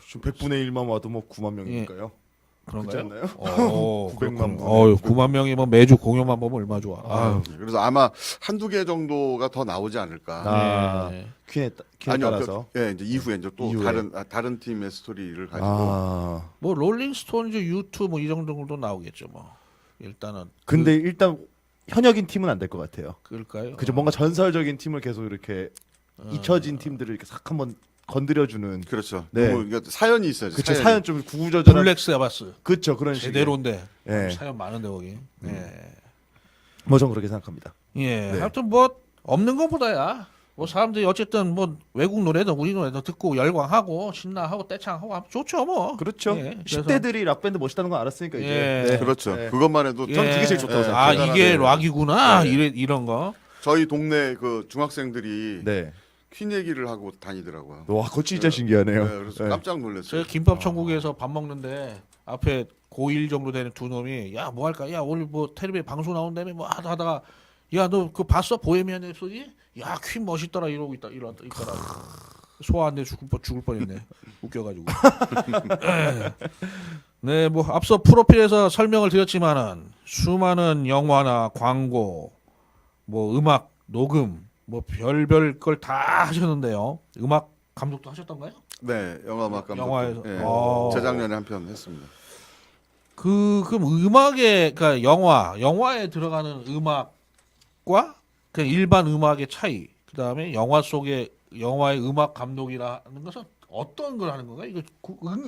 지금 100분의 1만 와도 뭐 9만 명이니까요. 그렇지 그런가요? 않나요? 900만 900만 분. 9만 명이 뭐 매주 공연만 보면 얼마나 좋아. 아유. 그래서 아마 한두 개 정도가 더 나오지 않을까. 네. 퀸에 아니요, 따라서. 이제 이후에 이제 또 이후에. 다른 팀의 스토리를 가지고 뭐 롤링스톤즈, U2 뭐 이 정도 나오겠죠 뭐. 일단은 근데 일단 현역인 팀은 안 될 것 같아요. 그럴까요? 그죠? 뭔가 전설적인 팀을 계속 이렇게 잊혀진 팀들을 이렇게 싹 한번 건드려주는. 그렇죠. 네. 너무 그러니까 사연이 있어야죠. 그쵸? 사연 좀 구구절절한. 블랙 세바스 그쵸? 그런 식의. 제대로인데 예. 사연 많은데 거기. 뭐 전 그렇게 생각합니다. 예. 네. 하여튼 뭐 없는 것보다야 뭐 사람들이 어쨌든 뭐 외국 노래든 우리 노래든 듣고 열광하고 신나하고 떼창하고 하면 좋죠 뭐. 그렇죠. 예, 그래서- 10대들이 락밴드 멋있다는 거 알았으니까 이제. 예. 네. 그렇죠. 네. 그것만 해도 전 그게 제일 좋다고 아 생각해요. 이게 네. 락이구나 네. 이런 거. 저희 동네 그 중학생들이 네. 퀸 얘기를 하고 다니더라고요. 와, 그거 진짜 신기하네요. 네, 그래서 네. 깜짝 놀랐어요. 저 김밥 천국에서 밥 먹는데 앞에 고1 정도 되는 두 놈이 야 뭐 할까? 야 오늘 뭐 텔레비에 방송 나온다며 뭐 하다가 야 너 그 봤어? 보헤미안 랩소디? 야 퀸 멋있더라 이러고 있더라. 소화 안 돼 죽을 뻔했네. 웃겨가지고. 네, 뭐 앞서 프로필에서 설명을 드렸지만은 수많은 영화나 광고, 뭐 음악 녹음, 뭐 별별 걸 다 하셨는데요. 음악 감독도 하셨던가요? 네, 영화 음악 감독. 영화에서. 네, 아. 재작년에 한 편 했습니다. 그럼 음악에 그러니까 영화에 들어가는 음악과 그냥 일반 음악의 차이, 그 다음에 영화 속의 영화의 음악 감독이라는 것은 어떤 걸 하는 건가요? 이거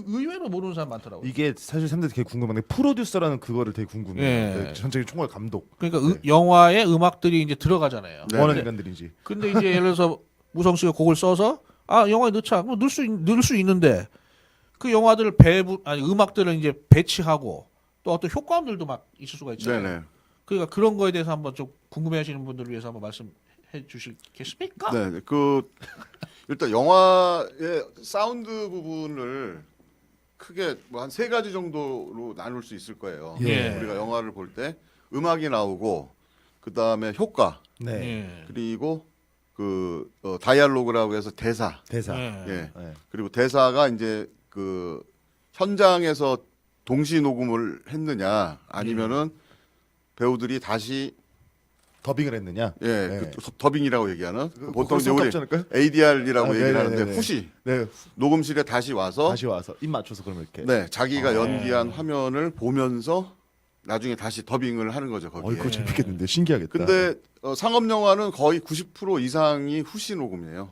의외로 모르는 사람 많더라고요. 이게 사실 사람들이 되게 궁금한데 프로듀서라는 그거를 되게 궁금해요. 예. 네, 전체 총괄 감독. 그러니까 영화의 음악들이 이제 들어가잖아요. 네. 뭐 하는 네. 인간들인지. 근데 이제 예를 들어서 우성 씨가 곡을 써서 영화에 넣자. 뭐 넣을 수 있는데 그 영화들을 음악들을 이제 배치하고 또 어떤 효과음들도 막 있을 수가 있잖아요. 네네. 그러니까 그런 거에 대해서 한번 좀 궁금해하시는 분들을 위해서 한번 말씀해 주시겠습니까? 네, 그 일단 영화의 사운드 부분을 크게 뭐 한 세 가지 정도로 나눌 수 있을 거예요. 예. 우리가 영화를 볼 때 음악이 나오고 그 다음에 효과 네. 예. 그리고 다이알로그라고 해서 대사. 대사. 예. 예. 네. 그리고 대사가 이제 그 현장에서 동시 녹음을 했느냐 아니면은 배우들이 다시 더빙을 했느냐? 예, 네. 그 더빙이라고 얘기하는 그 보통 이제 그럴 우리 수 없지 않을까요? ADR이라고 아, 얘기를 네네네네. 하는데 후시 네, 녹음실에 다시 와서 다시 와서 입 맞춰서 그러면 이렇게. 네, 자기가 아. 연기한 화면을 보면서 나중에 다시 더빙을 하는 거죠 거기에. 그거 재밌겠는데 신기하겠다. 근데 상업 영화는 거의 90% 이상이 후시 녹음이에요.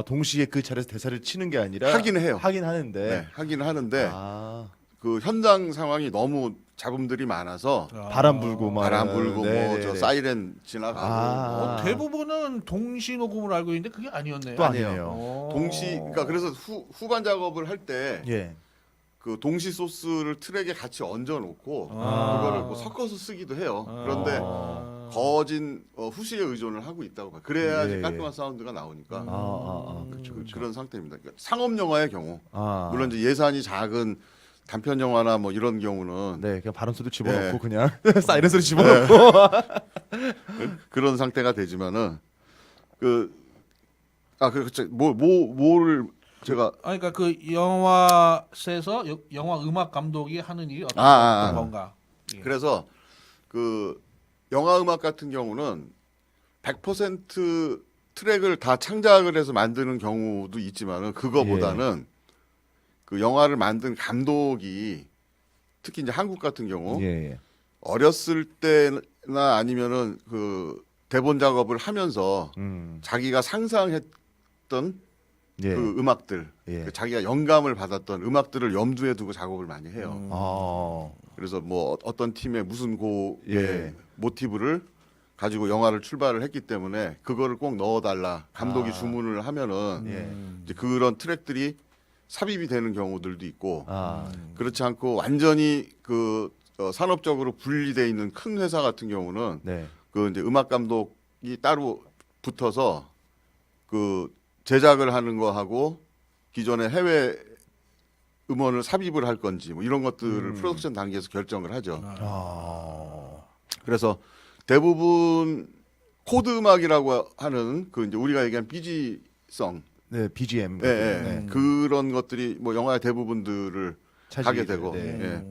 동시에 그 자리에서 대사를 치는 게 아니라 하긴 해요. 하긴 하는데. 네, 하긴 하는데 아, 그 현장 상황이 너무 잡음들이 많아서 바람 불고 막 바람 불고 뭐 네네네. 저 사이렌 지나가고 아. 뭐 대부분은 동시 녹음을 알고 있는데 그게 아니었네요. 또 아니에요. 동시 그러니까 그래서 후반 작업을 할 때 예. 그 동시 소스를 트랙에 같이 얹어 놓고 아. 그거를 뭐 섞어서 쓰기도 해요. 그런데 아. 거진 후시에 의존을 하고 있다고 봐요. 그래야지 예, 예. 깔끔한 사운드가 나오니까 그렇죠. 그런 상태입니다. 그러니까 상업 영화의 경우 아. 물론 이제 예산이 작은 단편 영화나 뭐 이런 경우는 네, 그냥 발음 소리 집어넣고 네. 그냥 사이렌 소리 집어넣고. 그런 상태가 되지만은 그렇죠. 뭐를 제가 아니, 그러니까 그 영화에서 영화 음악 감독이 하는 일이 어떤 건가? 예. 그래서 그 영화 음악 같은 경우는 100% 트랙을 다 창작을 해서 만드는 경우도 있지만은 그거보다는 그 영화를 만든 감독이 특히 이제 한국 같은 경우 예. 어렸을 때나 아니면은 그 대본 작업을 하면서 자기가 상상했던 예. 그 음악들, 예. 그 자기가 영감을 받았던 음악들을 염두에 두고 작업을 많이 해요. 아. 그래서 뭐 어떤 팀의 무슨 곡의 예. 모티브를 가지고 영화를 출발을 했기 때문에 그거를 꼭 넣어달라 감독이 주문을 하면은 예. 이제 그런 트랙들이 삽입이 되는 경우들도 있고 아. 그렇지 않고 완전히 그 산업적으로 분리돼 있는 큰 회사 같은 경우는 네. 그 이제 음악 감독이 따로 붙어서 그 제작을 하는 거 하고 기존의 해외 음원을 삽입을 할 건지 뭐 이런 것들을 프로덕션 단계에서 결정을 하죠. 아. 그래서 대부분 코드 음악이라고 하는 그 이제 우리가 얘기한 BG성, 네, BGM. 예, 예. 네. 그런 것들이 뭐 영화의 대부분들을 하게 되고 네. 예.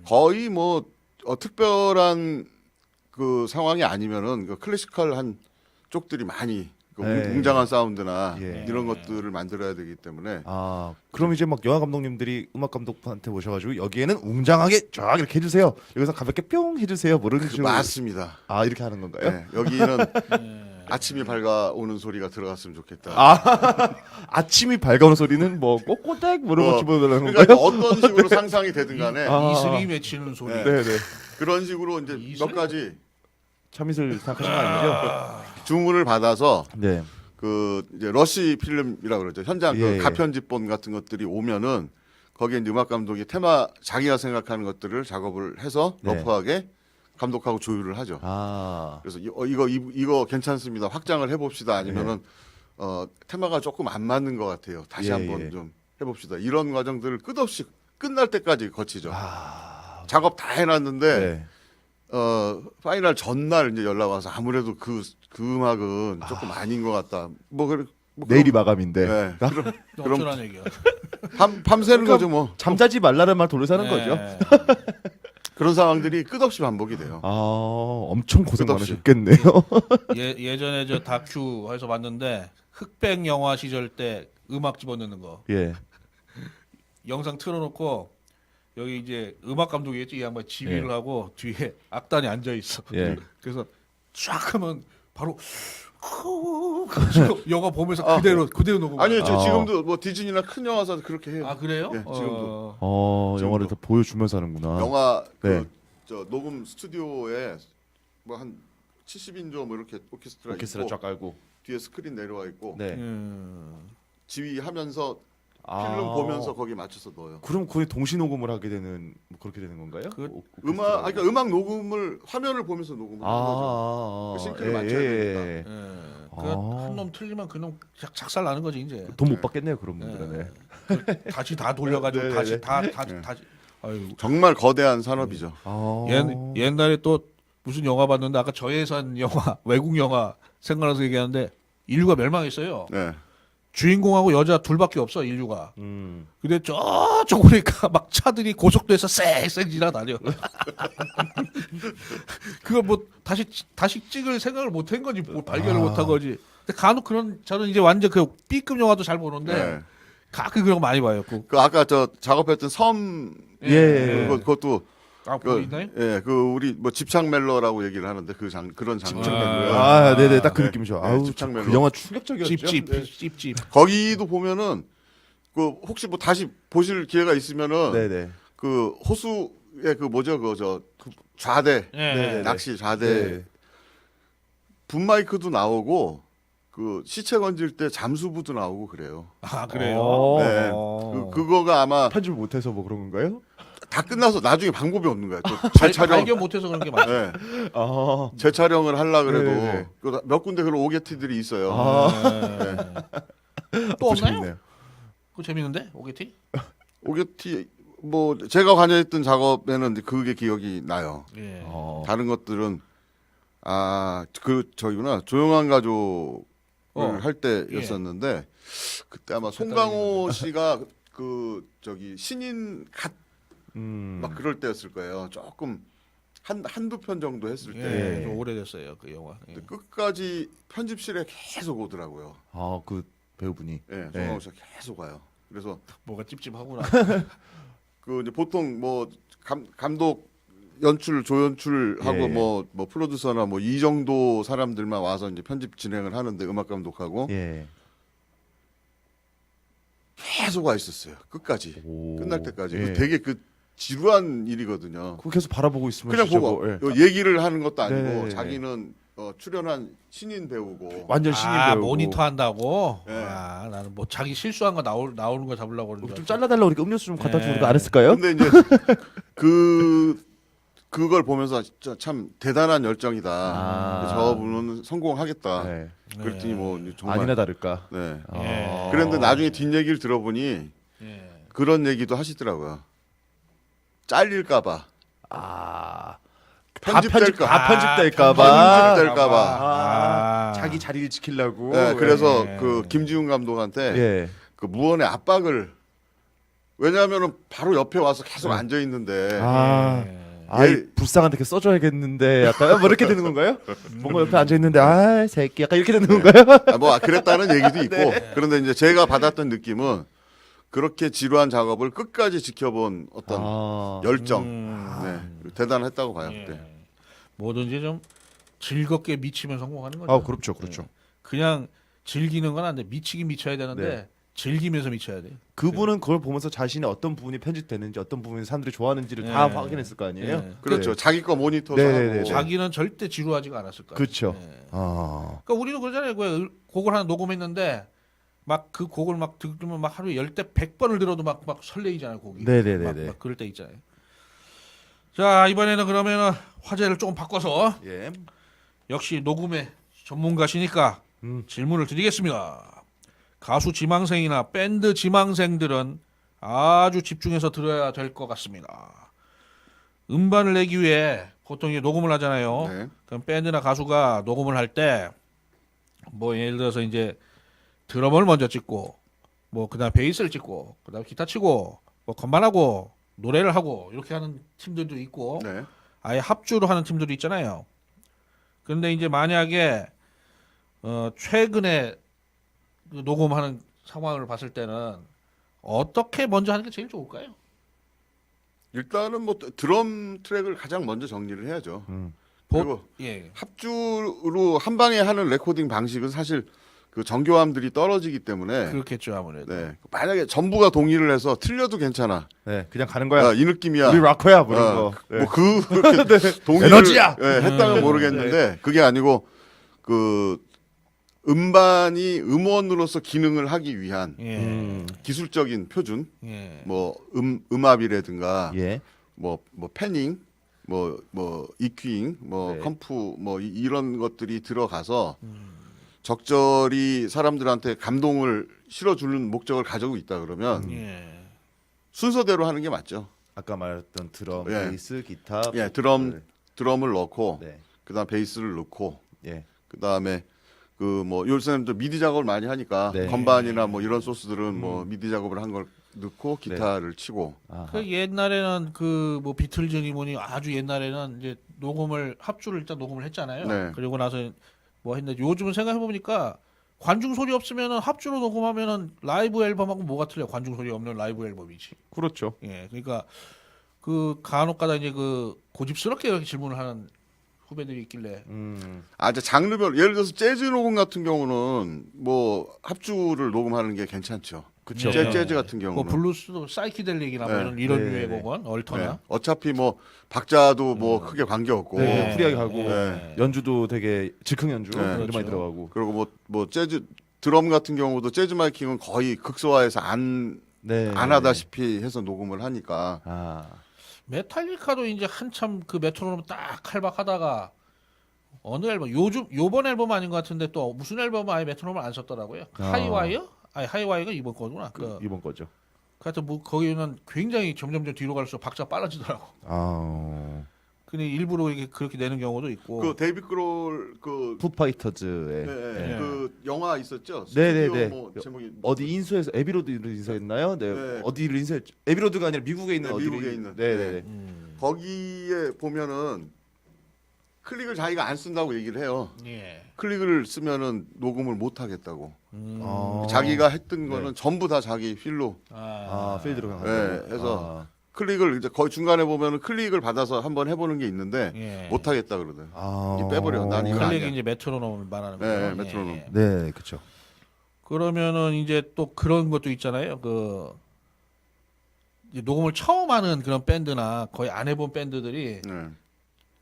거의 뭐 특별한 그 상황이 아니면은 그 클래시컬한 쪽들이 많이 그 네. 웅장한 사운드나 예. 이런 것들을 만들어야 되기 때문에 아, 그럼 이제 막 영화 감독님들이 음악 감독한테 모셔가지고 여기에는 웅장하게 쫙 이렇게 해주세요. 여기서 가볍게 뿅 해주세요. 뭐 이런 식으로. 맞습니다. 아, 이렇게 하는 건가요? 예. 여기는 아침이 밝아오는 소리가 들어갔으면 좋겠다. 아침이 밝아오는 소리는 뭐 꼬꼬댁 뭐 이런 거 집어넣는 그러니까 건가요? 어떤 식으로 상상이 되든 간에 이슬이 맺히는 소리. 네. 네, 네. 그런 식으로 이제 이슬? 몇 가지 참이슬 생각하신 거 아니죠? 주문을 받아서 네. 그 이제 러시 필름이라고 그러죠. 현장 예, 예. 그 가편집본 같은 것들이 오면은 거기에 이제 음악 감독이 테마 자기가 생각하는 것들을 작업을 해서 네. 러프하게 감독하고 조율을 하죠. 아, 그래서 이거 괜찮습니다. 확장을 해봅시다. 아니면은 테마가 조금 안 맞는 것 같아요. 다시 예, 한번 예. 좀 해봅시다. 이런 과정들을 끝없이 끝날 때까지 거치죠. 아, 작업 다 해놨는데 네. 파이널 전날 이제 연락 와서 아무래도 그 음악은 조금 아닌 것 같다. 뭐 내일이 마감인데 네. 어쩌란 얘기야. 밤새는 거죠 뭐. 잠자지 말라는 말 돌려사는 네. 거죠. 그런 상황들이 끝없이 반복이 돼요. 아, 엄청 고생 끝없이. 많으셨겠네요. 예전에 저 다큐에서 봤는데 흑백 영화 시절 때 음악 집어넣는 거 예. 영상 틀어놓고 여기 이제 음악 감독이겠지 이 양반 지휘를 예. 하고 뒤에 악단이 앉아 있어. 예. 그래서 쫙 하면 바로 영화 보면서 그대로 녹음. 아니요, 아. 지금도 뭐 디즈니나 큰 영화사도 그렇게 해요. 아 그래요? 예, 지금도. 영화를 다 보여주면서 하는구나. 영화 네. 저 녹음 스튜디오에 뭐 한 70인조 뭐 이렇게 오케스트라 오케스트라 있고 쫙 깔고. 뒤에 스크린 내려와 있고 네. 지휘하면서 아. 필름 보면서 거기 맞춰서 넣어요. 그럼 거의 동시 녹음을 하게 되는 뭐 그렇게 되는 건가요? 그러니까 음악 녹음을 화면을 보면서 녹음을 하는 거죠. 그 싱크를 맞춰야 되니까. 아. 한놈 틀리면 그놈 작살 나는 거지 이제. 돈 못 받겠네요 그런 분들은. 다시 다 돌려가지고 네, 다시 네. 다시. 아유. 정말 거대한 산업이죠. 아. 옛날에 또 무슨 영화 봤는데 아까 저예산 영화 외국 영화 생각나서 얘기하는데 인류가 멸망했어요. 네. 주인공하고 여자 둘밖에 없어 인류가. 음. 근데 저쪽 보니까 막 차들이 고속도로에서 쌩쌩 지나다녀. 그거 뭐 다시 찍을 생각을 못 한 건지 뭐 발견을 못 한 거지. 근데 간혹 그런 저는 이제 완전 그 B급 영화도 잘 보는데 네. 가끔 그런 거 많이 봐요. 그 아까 저 작업했던 섬 예. 그것도 그 있나요? 예, 그 우리 뭐 집착 멜로라고 얘기를 하는데 그런 장면. 아, 네네, 딱 그 느낌이죠. 네, 아우, 집착 멜로. 그 영화 충격적이었죠. 찝찝. 거기도 보면은 그 혹시 뭐 다시 보실 기회가 있으면은 네네. 그 호수의 그 뭐죠 그저 좌대 네. 낚시 좌대 네. 분 마이크도 나오고 그 시체 건질 때 잠수부도 나오고 그래요. 아 그래요. 네. 그거가 아마 편집을 못해서 뭐 그런 건가요? 다 끝나서 나중에 방법이 없는 거야. 또 발- 재촬영. 발견 못해서 그런 게 많죠. 네. 아, 재촬영을 하려 그래도 네네. 몇 군데 그런 오게티들이 있어요. 네. 또 없나요? 재밌네요. 그거 재밌는데 오게티? 오게티 뭐 제가 관여했던 작업에는 그게 기억이 나요. 예. 다른 것들은 저기구나 조용한 가족을 할 때였었는데 그때 아마 송강호 씨가 그 저기 신인 갓 막 그럴 때였을 거예요. 조금 한두 편 정도 했을 때 예. 좀 오래됐어요 그 영화. 예. 근데 끝까지 편집실에 계속 오더라고요. 아, 그 배우분이. 예, 송강호 씨가 계속 와요. 그래서 뭐가 찝찝하구나. 그 이제 보통 뭐 감독 연출 조연출하고 예. 뭐 프로듀서나 뭐 이 정도 사람들만 와서 이제 편집 진행을 하는데 음악 감독하고 예. 계속 와 있었어요. 끝까지 오. 끝날 때까지. 예. 되게 그 지루한 일이거든요. 그거 계속 바라보고 있으면 그냥 진짜 보고 뭐, 예. 얘기를 하는 것도 아니고 네네네. 자기는 출연한 신인 배우고 완전 신인 아 배우고. 모니터 한다고. 예. 아 나는 뭐 자기 실수한 거 나오는 거 잡으려고 그러는 좀 줄 잘라달라고 그러니까 음료수 좀 갖다 주고 예. 그거 안 했을까요? 근데 이제 그걸 보면서 진짜 참 대단한 열정이다. 아. 저분은 성공하겠다. 네. 그랬더니 뭐 정말 아니나 다를까. 네. 예. 그런데 나중에 뒷얘기를 들어보니 예. 그런 얘기도 하시더라고요. 잘릴까봐. 아. 편집될까. 편집될까봐. 편집될까봐. 아. 자기 자리를 지키려고. 네, 그래서 예. 그 김지훈 감독한테 예. 그 무언의 압박을 왜냐하면은 바로 옆에 와서 계속 앉아 있는데 아. 예. 아이 불쌍한데 이렇게 써줘야겠는데 약간 뭐 이렇게 되는 건가요? 뭔가 옆에 앉아 있는데 아 새끼 약간 이렇게 되는 건가요? 뭐 그랬다는 얘기도 있고 그런데 이제 제가 받았던 느낌은 그렇게 지루한 작업을 끝까지 지켜본 어떤 아. 열정, 음. 대단했다고 봐요. 예. 그때. 뭐든지 좀 즐겁게 미치면 성공하는 거죠. 아 그렇죠, 그렇죠. 예. 그냥 즐기는 건 안 돼. 미치긴 미쳐야 되는데 네. 즐기면서 미쳐야 돼. 그분은 그걸 보면서 자신의 어떤 부분이 편집되는지 어떤 부분이 사람들이 좋아하는지를 네. 다 확인했을 거 아니에요? 네. 그렇죠. 네. 자기 거 모니터도 네네네. 하고. 자기는 절대 지루하지가 않았을 거야. 그렇죠. 예. 아. 그러니까 우리도 그러잖아요. 그 곡을 하나 녹음했는데 막 그 곡을 막 들으면 막 하루에 10대 100번을 들어도 막 설레이잖아요, 곡이. 네네네네. 막 그럴 때 있잖아요. 자, 이번에는 그러면은 화제를 조금 바꿔서 예. 역시 녹음의 전문가시니까 질문을 드리겠습니다. 가수 지망생이나 밴드 지망생들은 아주 집중해서 들어야 될 것 같습니다. 음반을 내기 위해 보통 이제 녹음을 하잖아요. 네. 그럼 밴드나 가수가 녹음을 할 때 뭐 예를 들어서 이제 드럼을 먼저 찍고 뭐 그다음 베이스를 찍고 그다음 기타 치고 뭐 건반하고 노래를 하고 이렇게 하는 팀들도 있고 네. 아예 합주로 하는 팀들도 있잖아요. 그런데 이제 만약에 최근에 그 녹음하는 상황을 봤을 때는 어떻게 먼저 하는 게 제일 좋을까요? 일단은 뭐 드럼 트랙을 가장 먼저 정리를 해야죠. 그리고 예. 합주로 한 방에 하는 레코딩 방식은 사실 그 정교함들이 떨어지기 때문에 그렇겠죠 아무래도. 네. 만약에 전부가 동의를 해서 틀려도 괜찮아. 네, 그냥 가는 거야. 이 느낌이야. 우리 락커야 뭐 이런 거. 네. 그렇게 동의를 에너지야! 했다면 모르겠는데 그게 아니고 그 음반이 음원으로서 기능을 하기 위한 예. 기술적인 표준, 예. 뭐 음압이라든가 예. 뭐 패닝, 뭐 EQing, 뭐 네. 컴프 뭐 이런 것들이 들어가서 적절히 사람들한테 감동을 실어주는 목적을 가지고 있다 그러면 예. 순서대로 하는 게 맞죠. 아까 말했던 드럼, 예. 베이스, 기타. 예, 드럼을 넣고 네. 그다음 베이스를 넣고 예. 그다음에 그 뭐 요새는 좀 미디 작업을 많이 하니까 네. 건반이나 뭐 이런 소스들은 뭐 미디 작업을 한 걸 넣고 기타를 치고 아하. 그 옛날에는 그 뭐 비틀즈니 뭐니 아주 옛날에는 이제 녹음을 합주를 일단 녹음을 했잖아요. 네. 그리고 나서 뭐 했는데 요즘은 생각해 보니까 관중 소리 없으면은 합주로 녹음하면은 라이브 앨범하고 뭐가 틀려? 관중 소리 없는 라이브 앨범이지. 그렇죠. 예, 그러니까 그 간혹가다 이제 그 고집스럽게 이렇게 질문을 하는 후배들이 있길래 아, 이제 장르별 예를 들어서 재즈 녹음 같은 경우는 뭐 합주를 녹음하는 게 괜찮죠. 그쵸. 재즈 같은 뭐 경우는 블루스도 사이키델릭이나 뭐 네. 이런 네, 류의 네. 곡은 얼터나 네. 어차피 뭐 박자도 뭐 크게 관계 없고 네, 후리하게 가고 네. 연주도 되게 즉흥 연주 네. 이런 그렇죠. 많이 들어가고. 그리고 뭐 재즈 드럼 같은 경우도 재즈 마이킹은 거의 극소화해서 안 네. 하다시피 해서 녹음을 하니까 아. 메탈리카도 이제 한참 그 메트로놈 딱 칼박하다가 어느 앨범 요번 앨범 아닌 것 같은데 또 무슨 앨범 아예 메트로놈을 안 썼더라고요. 아. 하이와이어? 아니 하이와이어가 이번 거구나. 이번 거죠. 하여튼 뭐 거기는 굉장히 점점점 뒤로 갈수록 박자 빨라지더라고. 아. 근데 일부러 이렇게 그렇게 내는 경우도 있고. 그 데이비 크롤 그 푸파이터즈의 네, 그 영화 있었죠. 네, 네, 스튜디오 네. 뭐 제목이 어디 인수해서 에비로드를 인수했나요? 네. 네. 어디를 인수했죠? 에비로드가 아니라 미국에 있는 네, 어디를 미국에 있는. 네, 네, 네. 거기에 보면은 클릭을 자기가 안 쓴다고 얘기를 해요. 예. 클릭을 쓰면은 녹음을 못 하겠다고. 아. 자기가 했던 네. 거는 전부 다 자기 필로. 아, 필드로 간 네, 거예요. 해서 클릭을 이제 거의 중간에 보면은 클릭을 받아서 한번 해보는 게 있는데 예. 못 하겠다 그러대. 아. 이게 빼버려. 난 이거 클릭이 아니야. 이제 메트로놈을 말하는 네, 거예요. 메트로놈. 예. 네, 그렇죠. 그러면은 이제 또 그런 것도 있잖아요. 그 이제 녹음을 처음 하는 그런 밴드나 거의 안 해본 밴드들이 네.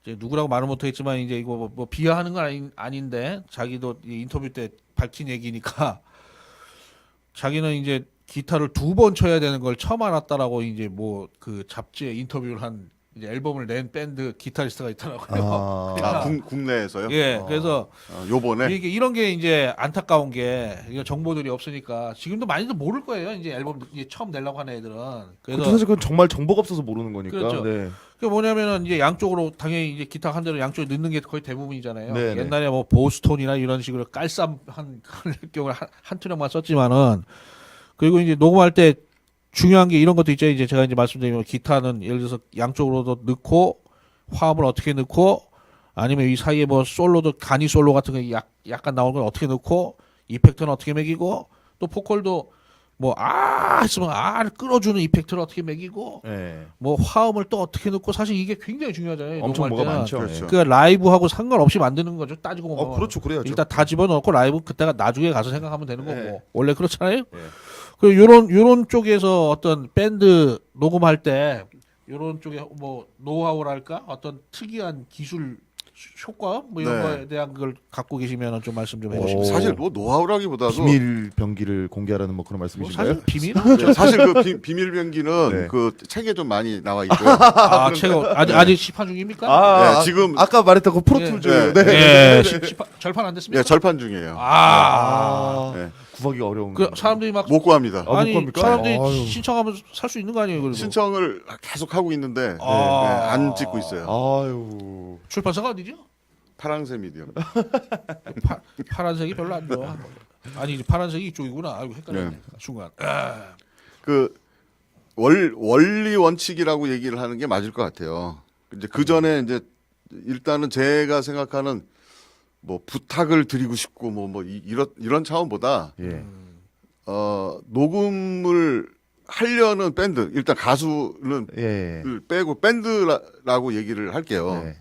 이제 누구라고 말은 못하겠지만 이제 이거 뭐 비하하는 건 아닌데 자기도 이 인터뷰 때 밝힌 얘기니까 자기는 이제 기타를 2번 쳐야 되는 걸 처음 알았다라고 이제 뭐 그 잡지에 인터뷰를 한 이제 앨범을 낸 밴드 기타리스트가 있더라고요. 아, 국내에서요? 예, 그래서 요번에 이게 이런 게 이제 안타까운 게 이게 정보들이 없으니까 지금도 많이들 모를 거예요. 이제 앨범 이제 처음 내려고 하는 애들은. 그래서 사실 그건 정말 정보가 없어서 모르는 거니까. 그렇죠. 네. 그게 뭐냐면은 이제 양쪽으로 당연히 이제 기타 한 대로 양쪽에 넣는 게 거의 대부분이잖아요. 네, 네. 옛날에 뭐 보스톤이나 이런 식으로 깔쌈한 경우를 한 투력만 썼지만은 그리고 이제 녹음할 때 중요한 게 이런 것도 있죠. 이제 제가 이제 말씀드리면 기타는 예를 들어서 양쪽으로도 넣고 화음을 어떻게 넣고 아니면 이 사이에 뭐 솔로도 간이 솔로 같은 거 약간 나오는 걸 어떻게 넣고 이펙트는 어떻게 매기고 또 보컬도 뭐 했으면 아를 끌어주는 이펙트를 어떻게 매기고 네. 뭐 화음을 또 어떻게 넣고 사실 이게 굉장히 중요하잖아요. 엄청 녹음할 뭐가 때는. 많죠. 그렇죠. 네. 그 라이브하고 상관없이 만드는 거죠. 따지고 보면. 그렇죠. 그래야죠. 일단 다 집어넣고 라이브 그때가 나중에 가서 생각하면 되는 거고 네. 원래 그렇잖아요. 네. 그 요런 쪽에서 어떤 밴드 녹음할 때 요런 쪽에 뭐 노하우랄까 어떤 특이한 기술 효과 뭐 이런 네. 거에 대한 걸 갖고 계시면 좀 말씀 좀 오. 해주시면. 사실 뭐 노하우라기보다도 비밀 병기를 공개하라는 뭐 그런 뭐 말씀이신가요? 사실 비밀? 네, 사실 그 비밀 병기는 네. 그 책에 좀 많이 나와 있고요. 아, 제가 아직 시판 중입니까? 네, 지금 아까 말했던 그 프로툴즈. 네. 네. 예, 절판 안 됐습니까? 예, 절판 중이에요. 아, 네. 구하기 어려운. 그 사람들이 막 못 구합니다. 아, 못 아니 구합니까? 사람들이 아유. 신청하면 살 수 있는 거 아니에요? 그래도 신청을 계속 하고 있는데 아. 네, 안 찍고 있어요. 아유. 출판사가 어디죠? 파랑새 미디엄. 파란색이 별로 안 좋아. 아니 이제 파란색이 이쪽이구나. 아이고 헷갈렸네. 네. 순간. 그 원리 원칙이라고 얘기를 하는 게 맞을 것 같아요. 이제 그 전에 이제 일단은 제가 생각하는 뭐 부탁을 드리고 싶고 이런 차원보다 예. 녹음을 하려는 밴드 일단 가수는 예. 빼고 밴드라고 얘기를 할게요. 네.